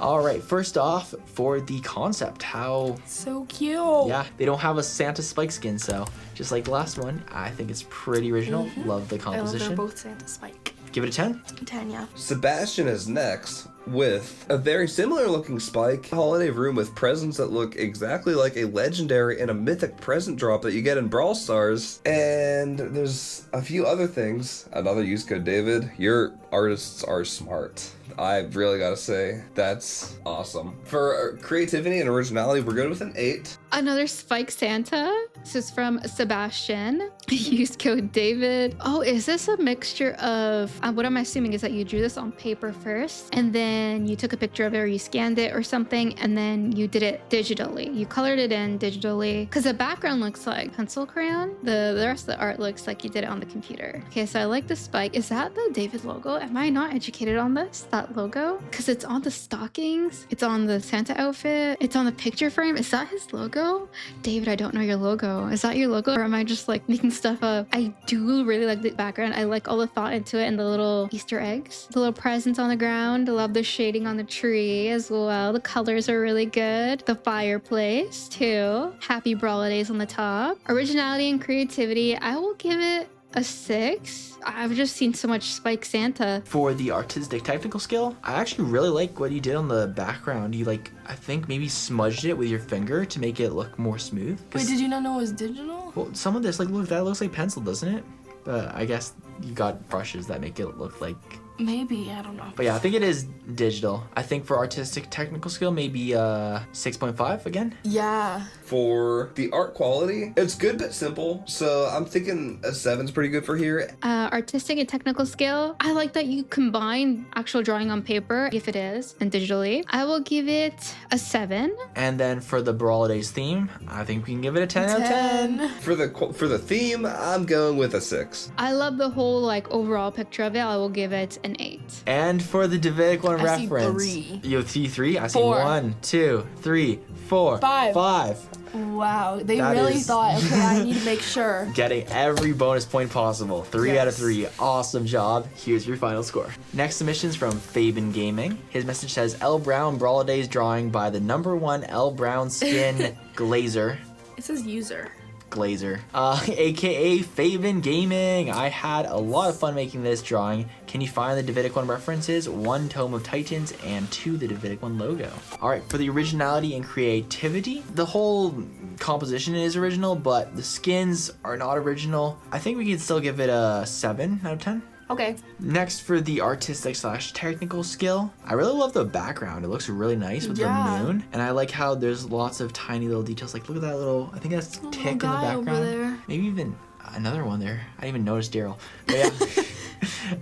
All right, first off, for the concept, how, So cute. yeah, they don't have a Santa Spike skin, so just like the last one, I think it's pretty original. Love the I love composition. they're both Santa Spike. Give it a 10. 10, yeah. Sebastian is next with a very similar looking Spike holiday room with presents that look exactly like a legendary and a mythic present drop that you get in Brawl Stars. And there's a few other things. Another use code, David. Your artists are smart. I really gotta say, that's awesome. For creativity and originality, we're good with an 8. Another Spike Santa. This is from Sebastian. Use code David. Oh, is this a mixture of, what I'm assuming is that you drew this on paper first, and then you took a picture of it or you scanned it or something, and then you did it digitally. You colored it in digitally. Because the background looks like pencil crayon. The rest of the art looks like you did it on the computer. Okay, so I like the Spike. Is that the David logo? Am I not educated on this? That logo? Because it's on the stockings. It's on the Santa outfit. It's on the picture frame. Is that his logo? David, I don't know your logo. Is that your logo? Or am I just like making stuff up? I do really like the background. I like all the thought into it and the little Easter eggs. The little presents on the ground. I love the shading on the tree as well. The colors are really good. The fireplace too. Happy Brawlidays on the top. Originality and creativity, I will give it a 6. I've just seen so much Spike Santa. For the artistic technical skill, I actually really like what you did on the background. You I think maybe smudged it with your finger to make it look more smooth. Wait, did you not know it was digital? Well, some of this, look, that looks like pencil, doesn't it? But I guess you got brushes that make it look like. Maybe, I don't know. But yeah, I think it is digital. I think for artistic technical skill, maybe 6.5 again. Yeah. For the art quality, it's good but simple, so I'm thinking a 7's pretty good for here. Artistic and technical skill, I like that you combine actual drawing on paper, if it is, and digitally. I will give it a 7. And then for the Brawlidays theme, I think we can give it a 10 out of 10. For the theme, I'm going with a 6. I love the whole overall picture of it. I will give it an 8. And for the Davidic one I see reference, 3. you see 3? I see 4. 1, 2, 3, 4, 5. 5. Wow, they That really is- thought, okay, I need to make sure. Getting every bonus point possible. 3 out of Yes. 3. Awesome job. Here's your final score. Next submission's from Fabian Gaming. His message says, L Brown Brawlidays drawing by the #1 L Brown skin Glazer. It says user. aka Fabian Gaming. I had a lot of fun making this drawing. Can you find the Davidic one references? 1 Tome of Titans and 2 the Davidic one logo. All right, for the originality and creativity, the whole composition is original, but the skins are not original. I think we can still give it a 7 out of 10. Okay. Next, for the artistic / technical skill, I really love the background. It looks really nice with Yeah. the moon. And I like how there's lots of tiny little details. Like, look at that little, I think that's Little Tick in the guy background. over there. Maybe even another one there. I didn't even notice Daryl. But yeah.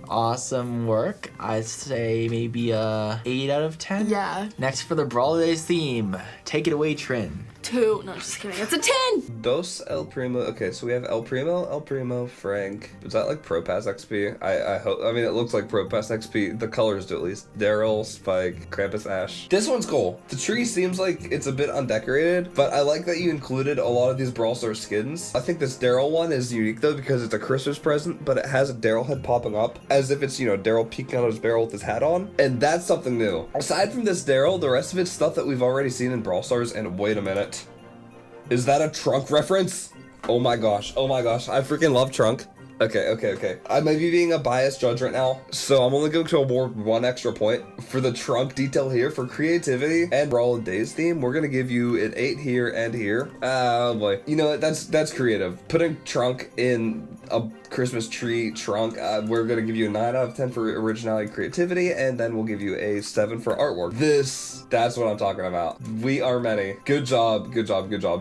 Awesome work. I'd say maybe a 8 out of 10. Yeah. Next, for the Brawlidays theme, take it away, Trin. 2. No, just kidding. It's a 10. Dos El Primo. Okay, so we have El Primo, Frank. Is that like Pro Pass XP? I hope. I mean, it looks like Pro Pass XP. The colors do at least. Daryl, Spike, Krampus, Ash. This one's cool. The tree seems like it's a bit undecorated, but I like that you included a lot of these Brawl Stars skins. I think this Daryl one is unique though because it's a Christmas present, but it has a Daryl head popping up as if it's, Daryl peeking out of his barrel with his hat on, and that's something new. Aside from this Daryl, the rest of it's stuff that we've already seen in Brawl Stars. And wait a minute. Is that a Trunk reference? Oh my gosh, I freaking love Trunk. Okay. I might be being a biased judge right now, so I'm only going to award 1 extra point for the trunk detail here. For creativity and Brawlidays theme, we're gonna give you an 8 here and here. Oh boy, you know what? That's creative. Putting trunk in a Christmas tree trunk, we're gonna give you a 9 out of 10 for originality and creativity, and then we'll give you a 7 for artwork. That's what I'm talking about. We are many. Good job.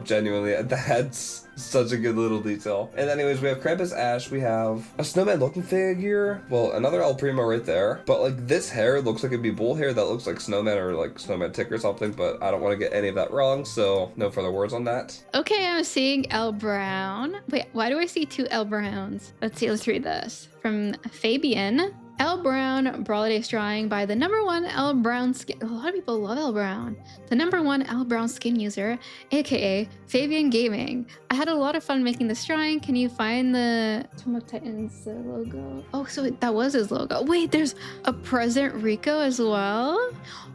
Genuinely, that's such a good little detail. And anyways, we have Krampus Ash, we have a snowman looking figure, well, another El Primo right there, but like this hair looks like it'd be bull hair that looks like snowman or like snowman tick or something, but I don't want to get any of that wrong, so no further words on that. Okay, I'm seeing L Brown. Wait, why do I see 2 L Browns? Let's read this. From Fabian. L Brown, Brawlidays drawing by the #1 L Brown skin. A lot of people love L Brown. The #1 L Brown skin user, aka Fabian Gaming. I had a lot of fun making this drawing. Can you find the Tomb of Titans logo? Oh, so that was his logo. Wait, there's a present Rico as well.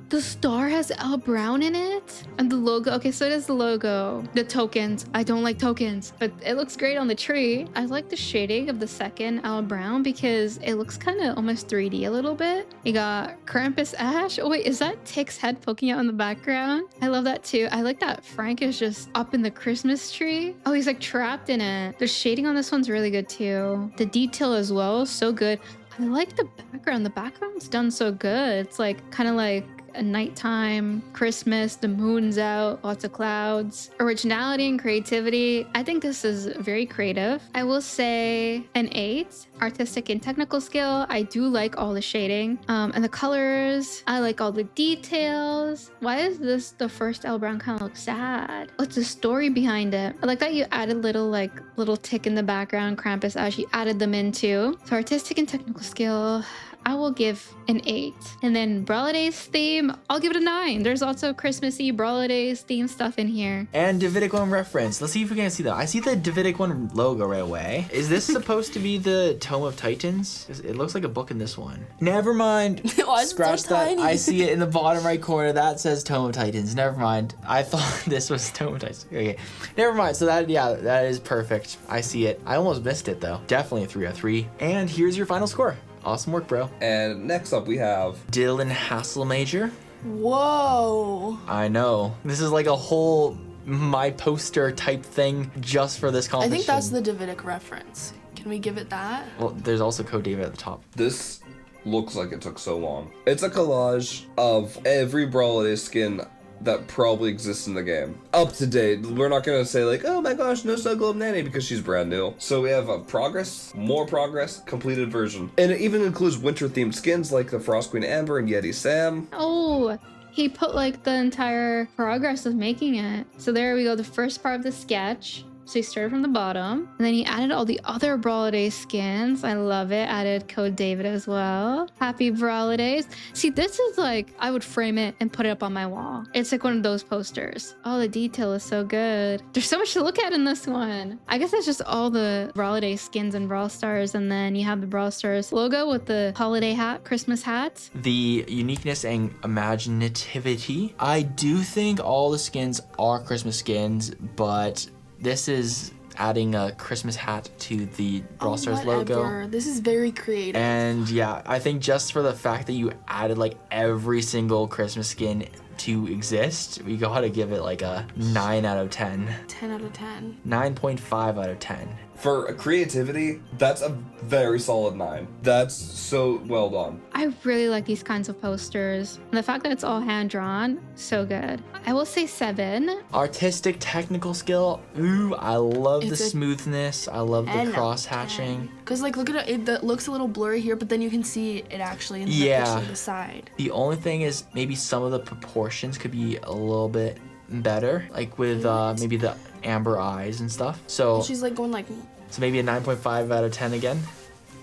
The star has L Brown in it, and the logo. Okay, so it is the logo. The tokens. I don't like tokens, but it looks great on the tree. I like the shading of the second L Brown because it looks kind of almost 3D a little bit. You got Krampus Ash. Oh wait, is that Tick's head poking out in the background? I love that too. I like that Frank is just up in the Christmas tree. Oh, he's like trapped in it. The shading on this one's really good too. The detail as well, so good. I like the background. The background's done so good. It's like kind of like a nighttime Christmas, the moon's out, lots of clouds. Originality and creativity, I think this is very creative. I will say an 8. Artistic and technical skill, I do like all the shading and the colors. I like all the details. Why is this the first L Brown kind of look sad? What's the story behind it? I like that you added little tick in the background. Krampus Ash, you added them in too. So artistic and technical skill, I will give an 8. And then Brawlidays theme, I'll give it a 9. There's also Christmassy Brawlidays theme stuff in here. And Davidic 1 reference. Let's see if we can see that. I see the Davidic 1 logo right away. Is this supposed to be the Tome of Titans? It looks like a book in this one. Never mind. Why is it Scratch so that. tiny? I see it in the bottom right corner. That says Tome of Titans. Never mind. I thought this was Tome of Titans. Okay. Never mind. So that is perfect. I see it. I almost missed it though. Definitely a 3 out of 3. And here's your final score. Awesome work, bro. And next up we have Dylan Hasselmajor. Whoa. I know. This is like a whole my poster type thing just for this I competition. think that's the Davidic reference. Can we give it that? Well, there's also Code David at the top. this. Looks like it took so long. It's a collage of every Brawlidays skin that probably exists in the game. Up to date. We're not gonna say like, oh my gosh, no Snow Globe Nanny because she's brand new. So we have a progress, more progress, completed version. And it even includes winter themed skins like the Frost Queen Amber and Yeti Sam. Oh, he put like the entire progress of making it. So there we go, the first part of the sketch. So he started from the bottom, and then he added all the other Brawlidays skins. I love it. Added Code David as well. Happy Brawlidays. See, this is like, I would frame it and put it up on my wall. It's like one of those posters. Oh, the detail is so good. There's so much to look at in this one. I guess it's just all the Brawlidays skins and Brawl Stars, and then you have the Brawl Stars logo with the holiday hat, Christmas hats. The uniqueness and imaginativity. I do think all the skins are Christmas skins, but this is adding a Christmas hat to the Brawl Stars logo. This is very creative. And yeah, I think just for the fact that you added like every single Christmas skin to exist, we gotta give it like a 9 out of 10. 10 out of 10. 9.5 out of 10. For creativity, that's a very solid 9. That's so well done. I really like these kinds of posters. And the fact that it's all hand-drawn, so good. I will say 7. Artistic technical skill. Ooh, I love the It's a smoothness. I love the cross hatching. Because like look at it, it looks a little blurry here, but then you can see it actually in the picture to the side. The only thing is maybe some of the proportions could be a little bit better, like with maybe the amber eyes and stuff. So She's like going like, so maybe a 9.5 out of 10 again.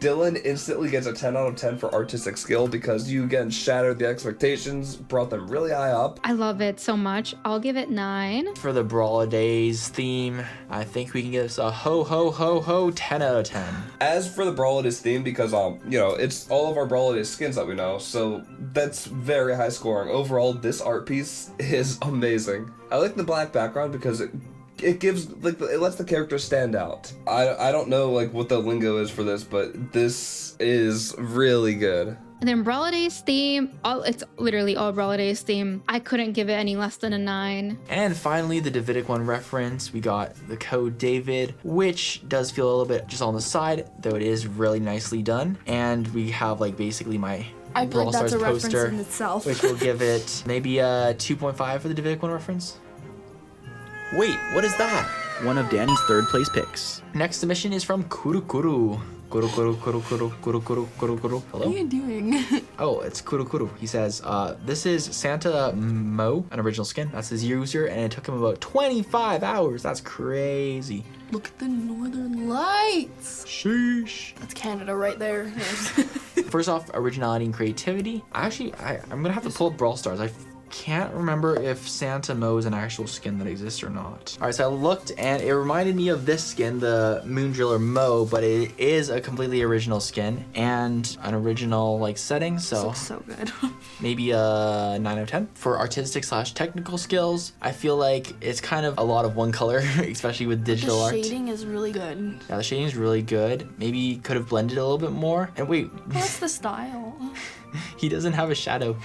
Dylan instantly gets a 10 out of 10 for artistic skill because you again shattered the expectations, brought them really high up. I love it so much. I'll give it 9. For the Brawlidays theme, I think we can give this a ho ho ho ho 10 out of 10. As for the Brawlidays theme, because you know, it's all of our Brawlidays skins that we know, so that's very high scoring. Overall, this art piece is amazing. I like the black background because it it gives like it lets the characters stand out. I don't know like what the lingo is for this, but this is really good. And then Brawlidays theme, it's literally all Brawlidays theme. I couldn't give it any less than a 9. And finally, the Davidic one reference, we got the code David, which does feel a little bit just on the side, though it is really nicely done. And we have like basically my I feel Brawl like that's Stars a reference poster, in itself. which will give it maybe a 2.5 for the Davidic one reference. Wait, what is that? One of Dani's third place picks. Next submission is from Kurukuru. Kurukuru. What Hello? are you doing? Oh, it's Kurukuru. He says, this is Santa Mo, an original skin. That's his user, and it took him about 25 hours. That's crazy. Look at the northern lights. Sheesh. That's Canada right there. First off, originality and creativity. I'm gonna have to pull up Brawl Stars. I can't remember if Santa Mo is an actual skin that exists or not. All right, so I looked and it reminded me of this skin, the Moon Driller Mo, but it is a completely original skin and an original like setting. This So looks so good. maybe a 9 out of 10. For artistic / technical skills, I feel like it's kind of a lot of one color, especially with digital art. The shading is really good. Yeah, the shading is really good. Maybe could have blended a little bit more. And wait, What's the style? he doesn't have a shadow.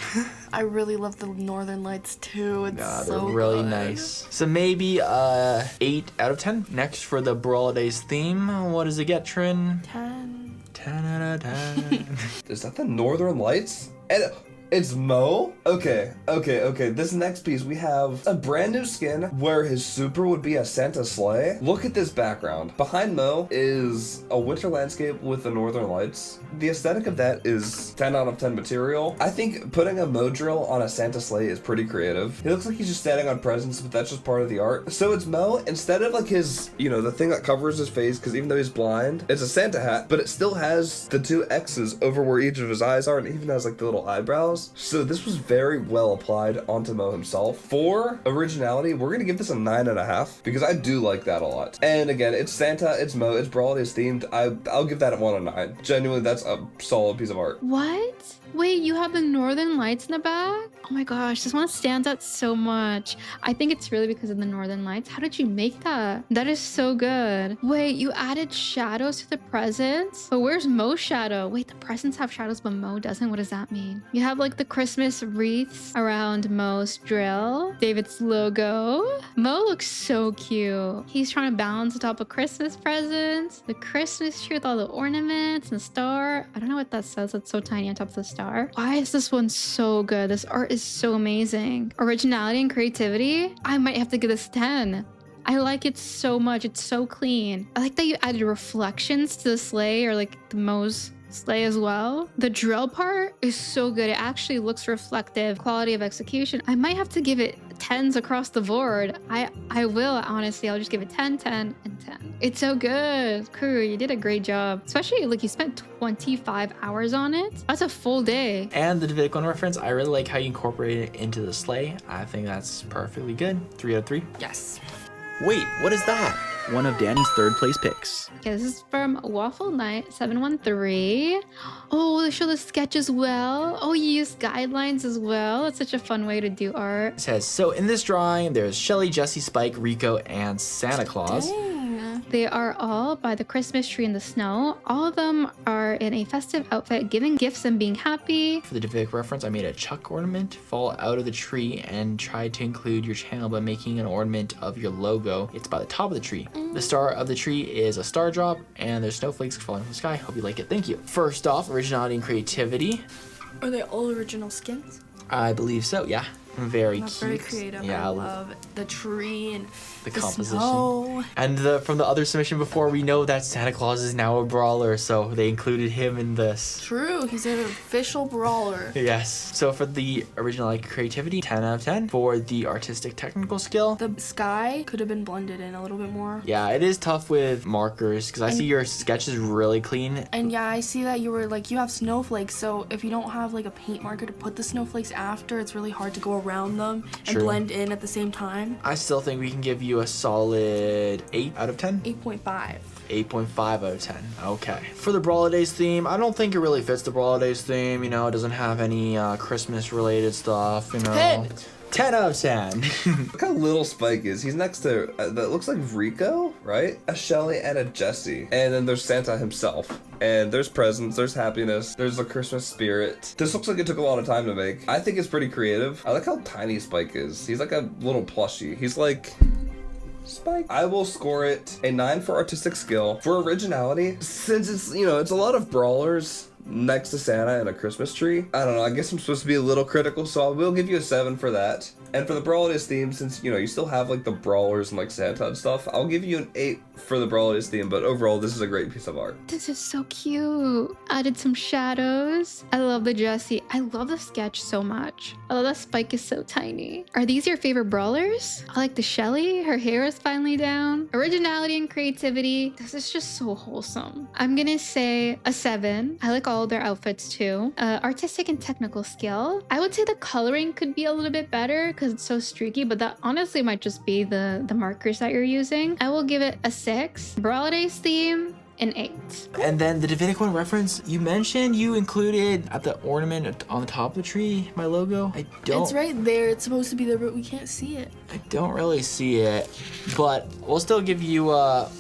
I really love the northern lights too. It's Yeah, so they're really good. nice. So maybe 8 out of 10. Next for the Brawlidays theme, what does it get, Trin? 10. 10 out of 10. Is that the Northern Lights? And it's Mo? Okay. This next piece, we have a brand new skin where his super would be a Santa sleigh. Look at this background. Behind Mo is a winter landscape with the Northern Lights. The aesthetic of that is 10 out of 10 material. I think putting a Mo drill on a Santa sleigh is pretty creative. He looks like he's just standing on presents, but that's just part of the art. So it's Mo, instead of like his, the thing that covers his face, because even though he's blind, it's a Santa hat, but it still has the 2 X's over where each of his eyes are, and it even has like the little eyebrows. So this was very well applied onto Mo himself. For originality, we're gonna give this a 9.5 because I do like that a lot. And again, it's Santa, it's Mo, it's Brawlidays themed. I'll give that a 1 out of 9. Genuinely, that's a solid piece of art. What? Wait, you have the northern lights in the back? Oh my gosh, this one stands out so much. I think it's really because of the northern lights. How did you make that? That is so good. Wait, you added shadows to the presents? But where's Mo's shadow? Wait, the presents have shadows, but Mo doesn't? What does that mean? You have like the Christmas wreaths around Mo's drill. David's logo. Mo looks so cute. He's trying to balance atop of Christmas presents. The Christmas tree with all the ornaments and the star. I don't know what that says. It's so tiny on top of the star. Why is this one so good? This art is so amazing. Originality and creativity, I might have to give this 10. I like it so much. It's so clean. I like that you added reflections to the sleigh or like the Mo's sleigh as well. The drill part is so good. It actually looks reflective. Quality of execution. I might have to give it 10s across the board. I will, honestly. I'll just give it 10, 10, and 10. It's so good. Crew, you did a great job. Especially like you spent 25 hours on it. That's a full day. And the Davidic one reference, I really like how you incorporated it into the sleigh. I think that's perfectly good. 3 out of 3. Yes. Wait, what is that? One of Dani's third place picks. Okay, this is from Waffle Knight 713. Oh, they show the sketch as well. Oh, you use guidelines as well. It's such a fun way to do art. It says, so in this drawing, there's Shelly, Jesse, Spike, Rico, and Santa Claus. Dang. They are all by the Christmas tree in the snow. All of them are in a festive outfit, giving gifts and being happy. For the Davidic reference, I made a Chuck ornament fall out of the tree and tried to include your channel by making an ornament of your logo. It's by the top of the tree. The star of the tree is a star drop, and there's snowflakes falling from the sky. Hope you like it. Thank you. First off, originality and creativity. Are they all original skins? I believe so, yeah. Very That's cute. very creative. Yeah, I love the tree and the composition. snow. And from the other submission before, we know that Santa Claus is now a brawler, so they included him in this. True, he's an official brawler. Yes. So for the original creativity, 10 out of 10. For the artistic technical skill, The sky could have been blended in a little bit more. yeah, it is tough with markers because I see your sketch is really clean. And yeah, I see that you were like, you have snowflakes, so if you don't have like a paint marker to put the snowflakes after, it's really hard to go around them and True. blend in at the same time. I still think we can give you a solid 8 out of 10. 8.5. 8.5 out of 10. Okay. For the Brawlidays theme, I don't think it really fits the Brawlidays theme. It doesn't have any Christmas related stuff. 10. 10 out of 10. Look how little Spike is. He's next to, that looks like Rico, right? A Shelly and a Jessie. And then there's Santa himself. And there's presents, there's happiness, there's the Christmas spirit. This looks like it took a lot of time to make. I think it's pretty creative. I like how tiny Spike is. He's like a little plushie. He's like... Spike. I will score it a 9 for artistic skill. For originality, since it's, you know, it's a lot of brawlers next to Santa and a Christmas tree. I don't know, I guess I'm supposed to be a little critical, so I will give you a 7 for that. And for the Brawlidays theme, since, you know, you still have like the brawlers and like Santa and stuff, I'll give you an 8 for the Brawlidays theme, but overall, this is a great piece of art. This is so cute. Added some shadows. I love the Jessie. I love the sketch so much. I love that Spike is so tiny. Are these your favorite brawlers? I like the Shelly. Her hair is finally down. Originality and creativity. This is just so wholesome. I'm gonna say a 7. I like all their outfits too. Artistic and technical skill. I would say the coloring could be a little bit better because it's so streaky, but that honestly might just be the markers that you're using. I will give it a 6. Brawlidays theme, an 8. And then the Davidic one reference, you mentioned you included at the ornament on the top of the tree, my logo. I don't. It's right there. It's supposed to be there, but we can't see it. I don't really see it, but we'll still give you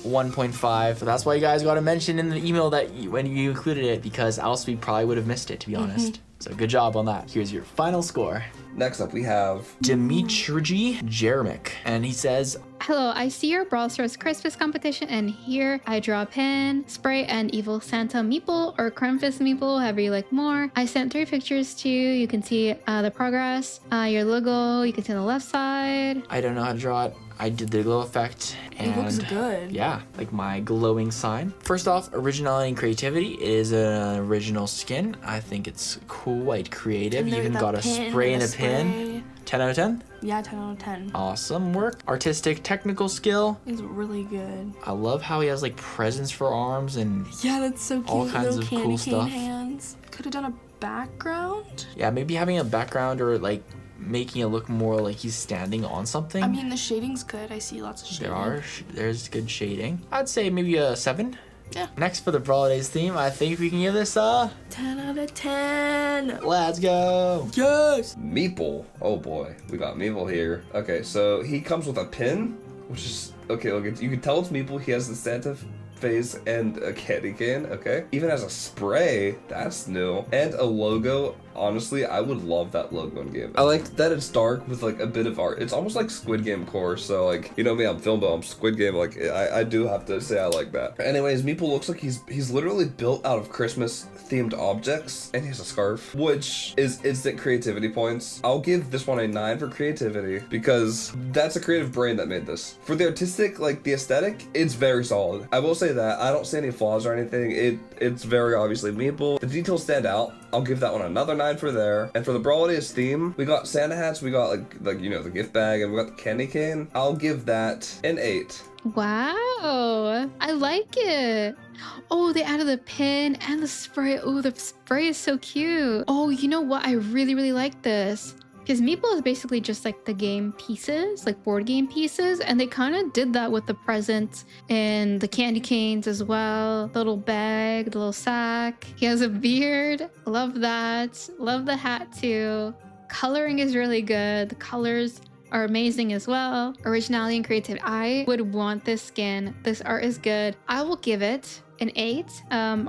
1.5. That's why you guys got to mention in the email that when you included it, because else we probably would have missed it, to be honest. So good job on that. Here's your final score. Next up, we have Dimitri Jeremic, and he says, Hello, I see your Brawl Stars Christmas competition, and here I draw a pin, spray, and Evil Santa meeple or Crumfist meeple, however you like more. I sent 3 pictures to you. You can see the progress, your logo, you can see on the left side. I don't know how to draw it. I did the glow effect, and It looks good. yeah, like my glowing sign. First off, originality and creativity. It is an original skin. I think it's quite creative. You even got a spray and a pin. 10 out of 10? Yeah, 10 out of 10. Awesome work. Artistic technical skill. It's really good. I love how he has like presents for arms and Yeah, that's so cute. all kinds Little of candy cool cane stuff. hands. Could have done a background. yeah, maybe having a background or like making it look more like he's standing on something. I mean, the shading's good. I see lots of shading. There's good shading. I'd say maybe a 7. Yeah. Next for the Brawlidays theme, I think we can give this a 10 out of 10. let's go. Yes. Meeple. Oh boy, we got Meeple here. Okay, so he comes with a pin, which is, okay, look, you can tell it's Meeple. He has the Santa face and a candy cane, okay? Even has a spray, that's new. And a logo. Honestly, I would love that logo in game. I like that it's dark with like a bit of art. It's almost like Squid Game core, so like, you know me, I'm Filmbo, I'm Squid Game, like I do have to say I like that. Anyways, Meeple looks like he's literally built out of Christmas themed objects, and he has a scarf, which is instant creativity points. I'll give this one a 9 for creativity because that's a creative brain that made this. For the artistic, like the aesthetic, it's very solid. I will say that I don't see any flaws or anything. It's very obviously Meeple. The details stand out. I'll give that one another 9 for there. And for the Brawlidays theme, we got Santa hats, we got like you know, the gift bag, and we got the candy cane. I'll give that an 8. Wow, I like it. Oh, they added the pin and the spray. Oh, the spray is so cute. Oh, you know what? I really, really like this. Because Meeple is basically just like the game pieces, like board game pieces. And they kind of did that with the presents and the candy canes as well. The little bag, the little sack. He has a beard. Love that. Love the hat too. Coloring is really good. The colors are amazing as well. Originality and creativity. I would want this skin. This art is good. I will give it an 8.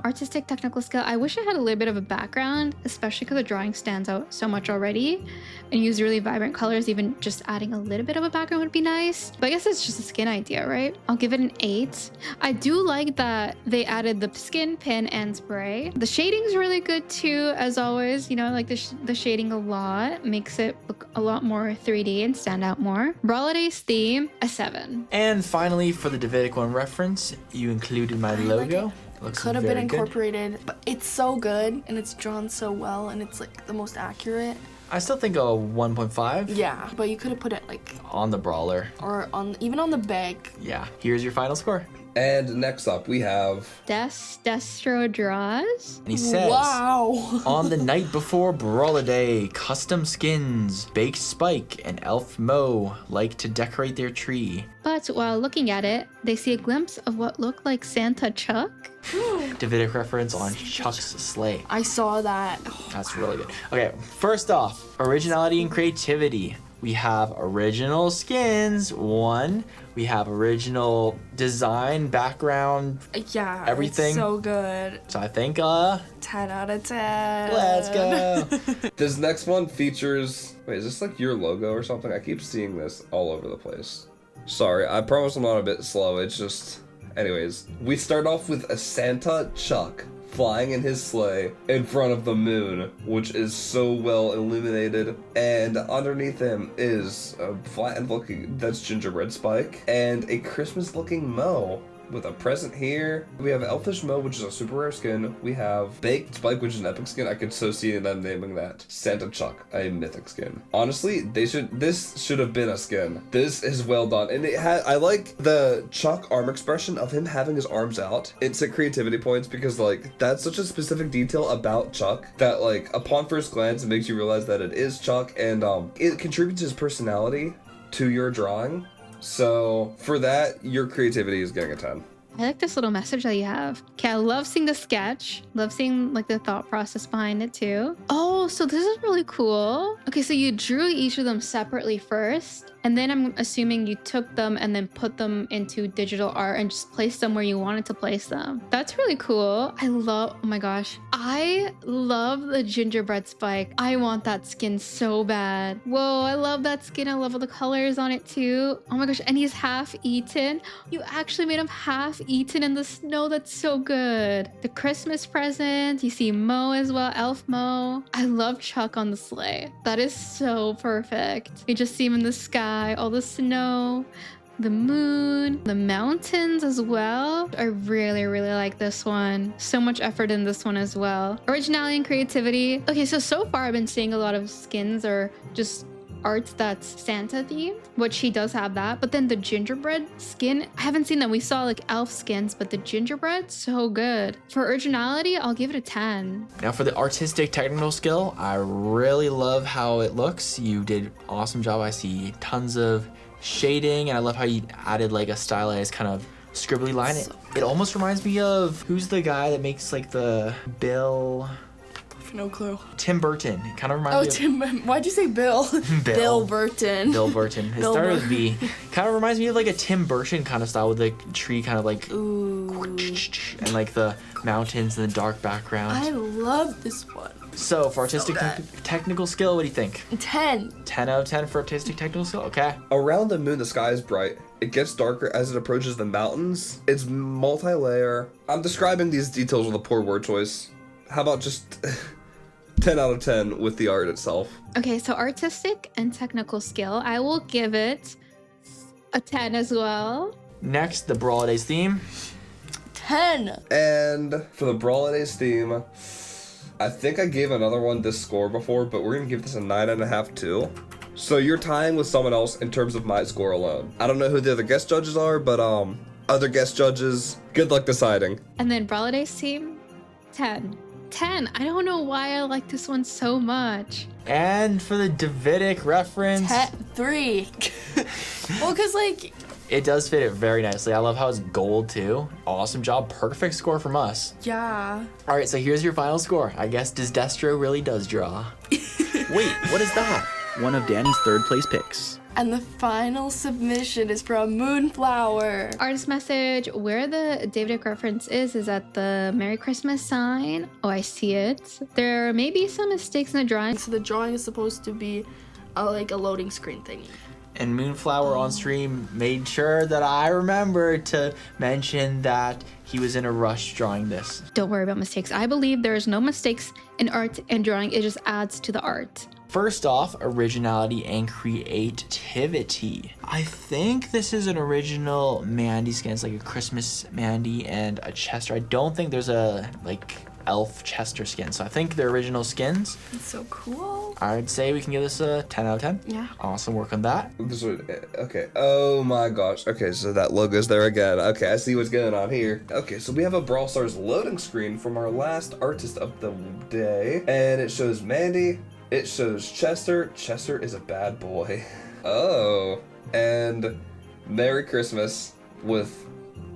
Artistic technical skill. I wish I had a little bit of a background, especially because the drawing stands out so much already, and use really vibrant colors. Even just adding a little bit of a background would be nice. But I guess it's just a skin idea, right? I'll give it an 8. I do like that they added the skin, pin, and spray. The shading's really good too, as always. You know, I like the shading a lot. Makes it look a lot more 3D and stand out more. Brawlidays theme, a 7. And finally, for the Davidic one reference, you included my logo. Looks Could have been very good. incorporated, but it's so good and it's drawn so well and it's like the most accurate. I still think a 1.5. Yeah, but you could have put it like On the brawler. or on even on the bag. Yeah. Here's your final score. And next up, we have Destro draws. And he says, Wow. on the night before Brawliday, custom skins, Baked Spike and Elf Mo like to decorate their tree. But while looking at it, they see a glimpse of what looked like Santa Chuck. Davidic reference on Chuck's sleigh. I saw that. That's really good. Okay, first off, originality and creativity. We have original skins, 1. We have original design, background, Yeah, everything. It's so good. So I think 10 out of 10. let's go. This next one features... Wait, is this like your logo or something? I keep seeing this all over the place. Sorry, I promise I'm not a bit slow. It's just... Anyways, we start off with a Santa Chuck flying in his sleigh in front of the moon, which is so well illuminated, and underneath him is a flattened looking, that's gingerbread Spike, and a Christmas looking Mo with a present here. We have Elfish Mo, which is a super rare skin. We have Baked Spike, which is an epic skin. I could so see them naming that. Santa Chuck, a mythic skin. Honestly, this should have been a skin. This is well done. And I like the Chuck arm expression of him having his arms out. It's at creativity points because like that's such a specific detail about Chuck that like upon first glance it makes you realize that it is Chuck, and it contributes his personality to your drawing. So for that, your creativity is getting a 10. I like this little message that you have. Okay, I love seeing the sketch. Love seeing like the thought process behind it too. Oh, so this is really cool. Okay, so you drew each of them separately first, and then I'm assuming you took them and then put them into digital art and just placed them where you wanted to place them. That's really cool. Oh my gosh. I love the gingerbread Spike. I want that skin so bad. Whoa, I love that skin. I love all the colors on it too. Oh my gosh, and he's half eaten. You actually made him half eaten in the snow. That's so good. The Christmas present. You see Mo as well, Elf Mo. I love Chuck on the sleigh. That is so perfect. You just see him in the sky, all the snow, the moon, the mountains as well. I really, really like this one. So much effort in this one as well. Originality and creativity. Okay, so far I've been seeing a lot of skins or just art that's Santa themed, which he does have that. But then the gingerbread skin, I haven't seen that. We saw like elf skins, but the gingerbread, so good. For originality, I'll give it a 10. Now for the artistic technical skill, I really love how it looks. You did an awesome job. I see tons of shading, and I love how you added like a stylized kind of scribbly line. It almost reminds me of, who's the guy that makes like the Bill... No clue. Tim Burton. It kind of reminds me of... Why'd you say Bill? Bill Burton. Bill Burton. It started with B. Kind of reminds me of like a Tim Burton kind of style with the tree kind of like... Ooh. And like the mountains and the dark background. I love this one. So for artistic technical skill, what do you think? 10. 10 out of 10 for artistic technical skill? Okay. Around the moon, the sky is bright. It gets darker as it approaches the mountains. It's multi-layer. I'm describing these details with a poor word choice. How about just 10 out of 10 with the art itself? Okay, so artistic and technical skill, I will give it a 10 as well. Next, the Brawlidays theme. 10. And for the Brawlidays theme, I think I gave another one this score before, but we're gonna give this a 9.5 too. So you're tying with someone else in terms of my score alone. I don't know who the other guest judges are, but other guest judges, good luck deciding. And then Brawlidays team, 10. 10. I don't know why I like this one so much. And for the Davidic reference, 3. Well, because like... it does fit it very nicely. I love how it's gold too. Awesome job. Perfect score from us. Yeah. All right, so here's your final score. I guess Destro really does draw. Wait, what is that? One of Dani's third place picks. And the final submission is from Moonflower. Artist message, where the Davidic reference is at the Merry Christmas sign. Oh, I see it. There may be some mistakes in the drawing. So the drawing is supposed to be like a loading screen thingy. And Moonflower on stream made sure that I remembered to mention that he was in a rush drawing this. Don't worry about mistakes. I believe there is no mistakes in art and drawing. It just adds to the art. First off, originality and creativity. I think this is an original Mandy skin. It's like a Christmas Mandy and a Chester. I don't think there's a like elf Chester skin. So I think they're original skins. It's so cool. I'd say we can give this a 10 out of 10. Yeah. Awesome work on that. Okay. Oh my gosh. Okay, so that logo's there again. Okay, I see what's going on here. Okay, so we have a Brawl Stars loading screen from our last artist of the day. And it shows Mandy. It shows Chester. Chester is a bad boy. Oh. And Merry Christmas with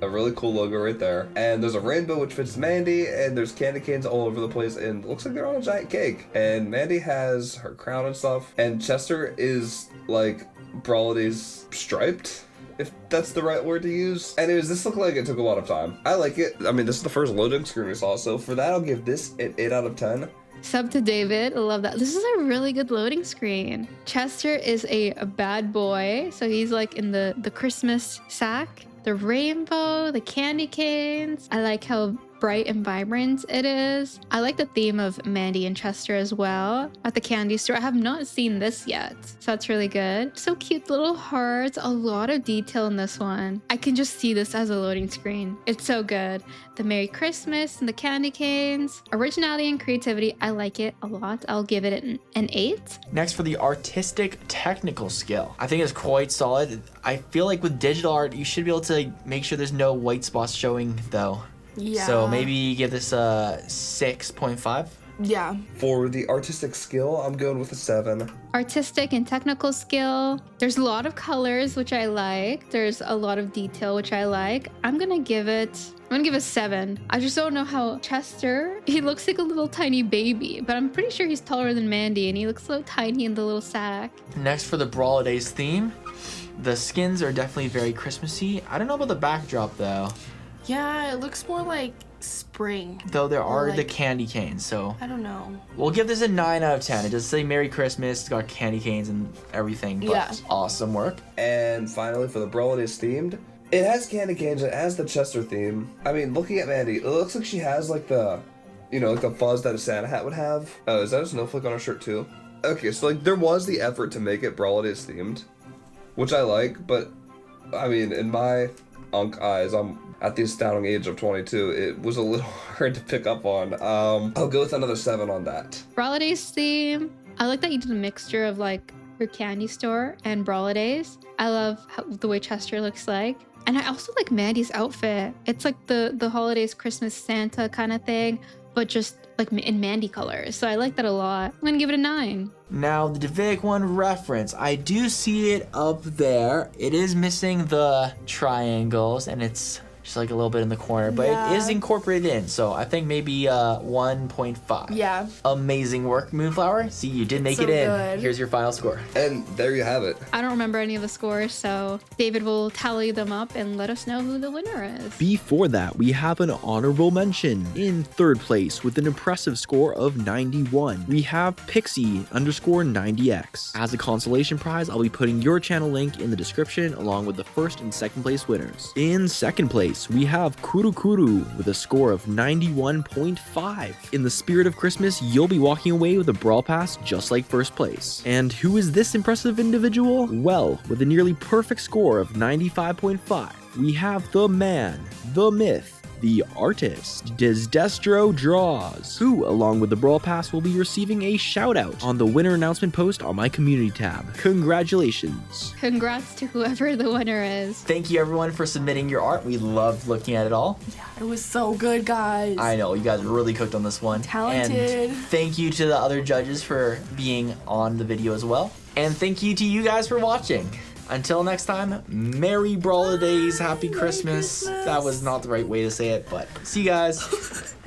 A really cool logo right there. And there's a rainbow which fits Mandy, and there's candy canes all over the place, and it looks like they're on a giant cake. And Mandy has her crown and stuff, and Chester is like Brawlidays striped, if that's the right word to use. Anyways, this looked like it took a lot of time. I like it. I mean, this is the first loading screen we saw, so for that I'll give this an 8 out of 10. Sub to David. I love that. This is a really good loading screen. Chester is a bad boy. So he's like in the Christmas sack, the rainbow, the candy canes. I like how bright and vibrant it is. I like the theme of Mandy and Chester as well at the candy store. I have not seen this yet, so that's really good. So cute little hearts, a lot of detail in this one. I can just see this as a loading screen. It's so good. The Merry Christmas and the candy canes, originality and creativity. I like it a lot. I'll give it an 8. Next for the artistic technical skill. I think it's quite solid. I feel like with digital art, you should be able to make sure there's no white spots showing though. Yeah. So maybe give this a 6.5. Yeah. For the artistic skill, I'm going with a 7. Artistic and technical skill. There's a lot of colors, which I like. There's a lot of detail, which I like. I'm gonna give it a 7. I just don't know how Chester, he looks like a little tiny baby, but I'm pretty sure he's taller than Mandy and he looks so tiny in the little sack. Next for the Brawlidays theme. The skins are definitely very Christmassy. I don't know about the backdrop though. Yeah, it looks more like spring. Though there are Like- the candy canes, so I don't know. we'll give this a 9 out of 10. It does say Merry Christmas, it's got candy canes and everything, but Yeah. awesome work. And finally, for the Brawlidays themed, it has candy canes, it has the Chester theme. I mean, looking at Mandy, it looks like she has like the, like the fuzz that a Santa hat would have. Oh, is that a snowflake on her shirt too? Okay, so like there was the effort to make it Brawlidays themed, which I like, but I mean, in my eyes, I'm at the astounding age of 22, it was a little hard to pick up on. I'll go with another 7 on that. Brawlidays theme. I like that you did a mixture of like your candy store and Brawlidays. I love the way Chester looks like. And I also like Mandy's outfit. It's like the holidays Christmas Santa kind of thing, but just like in Mandy colors. So I like that a lot. I'm gonna give it a 9. Now, the Davidic one reference, I do see it up there. It is missing the triangles, and it's just like a little bit in the corner, but Yeah. it is incorporated in, so I think maybe 1.5. Yeah. Amazing work, Moonflower. See, you did make So it in. good. Here's your final score. And there you have it. I don't remember any of the scores, so David will tally them up and let us know who the winner is. Before that, we have an honorable mention. In 3rd place with an impressive score of 91, we have Pixie_90X. As a consolation prize, I'll be putting your channel link in the description along with the 1st and 2nd place winners. In 2nd place, we have Kurukuru with a score of 91.5. In the spirit of Christmas, you'll be walking away with a Brawl Pass just like 1st place. And who is this impressive individual? Well, with a nearly perfect score of 95.5, we have the man, the myth, the artist, Desdestro Draws, who, along with the Brawl Pass, will be receiving a shout out on the winner announcement post on my community tab. Congratulations. Congrats to whoever the winner is. Thank you, everyone, for submitting your art. We loved looking at it all. It was so good, guys. I know, you guys really cooked on this one. Talented. And thank you to the other judges for being on the video as well. And thank you to you guys for watching. Until next time, Merry Brawlidays, Happy Christmas. That was not the right way to say it, but see you guys.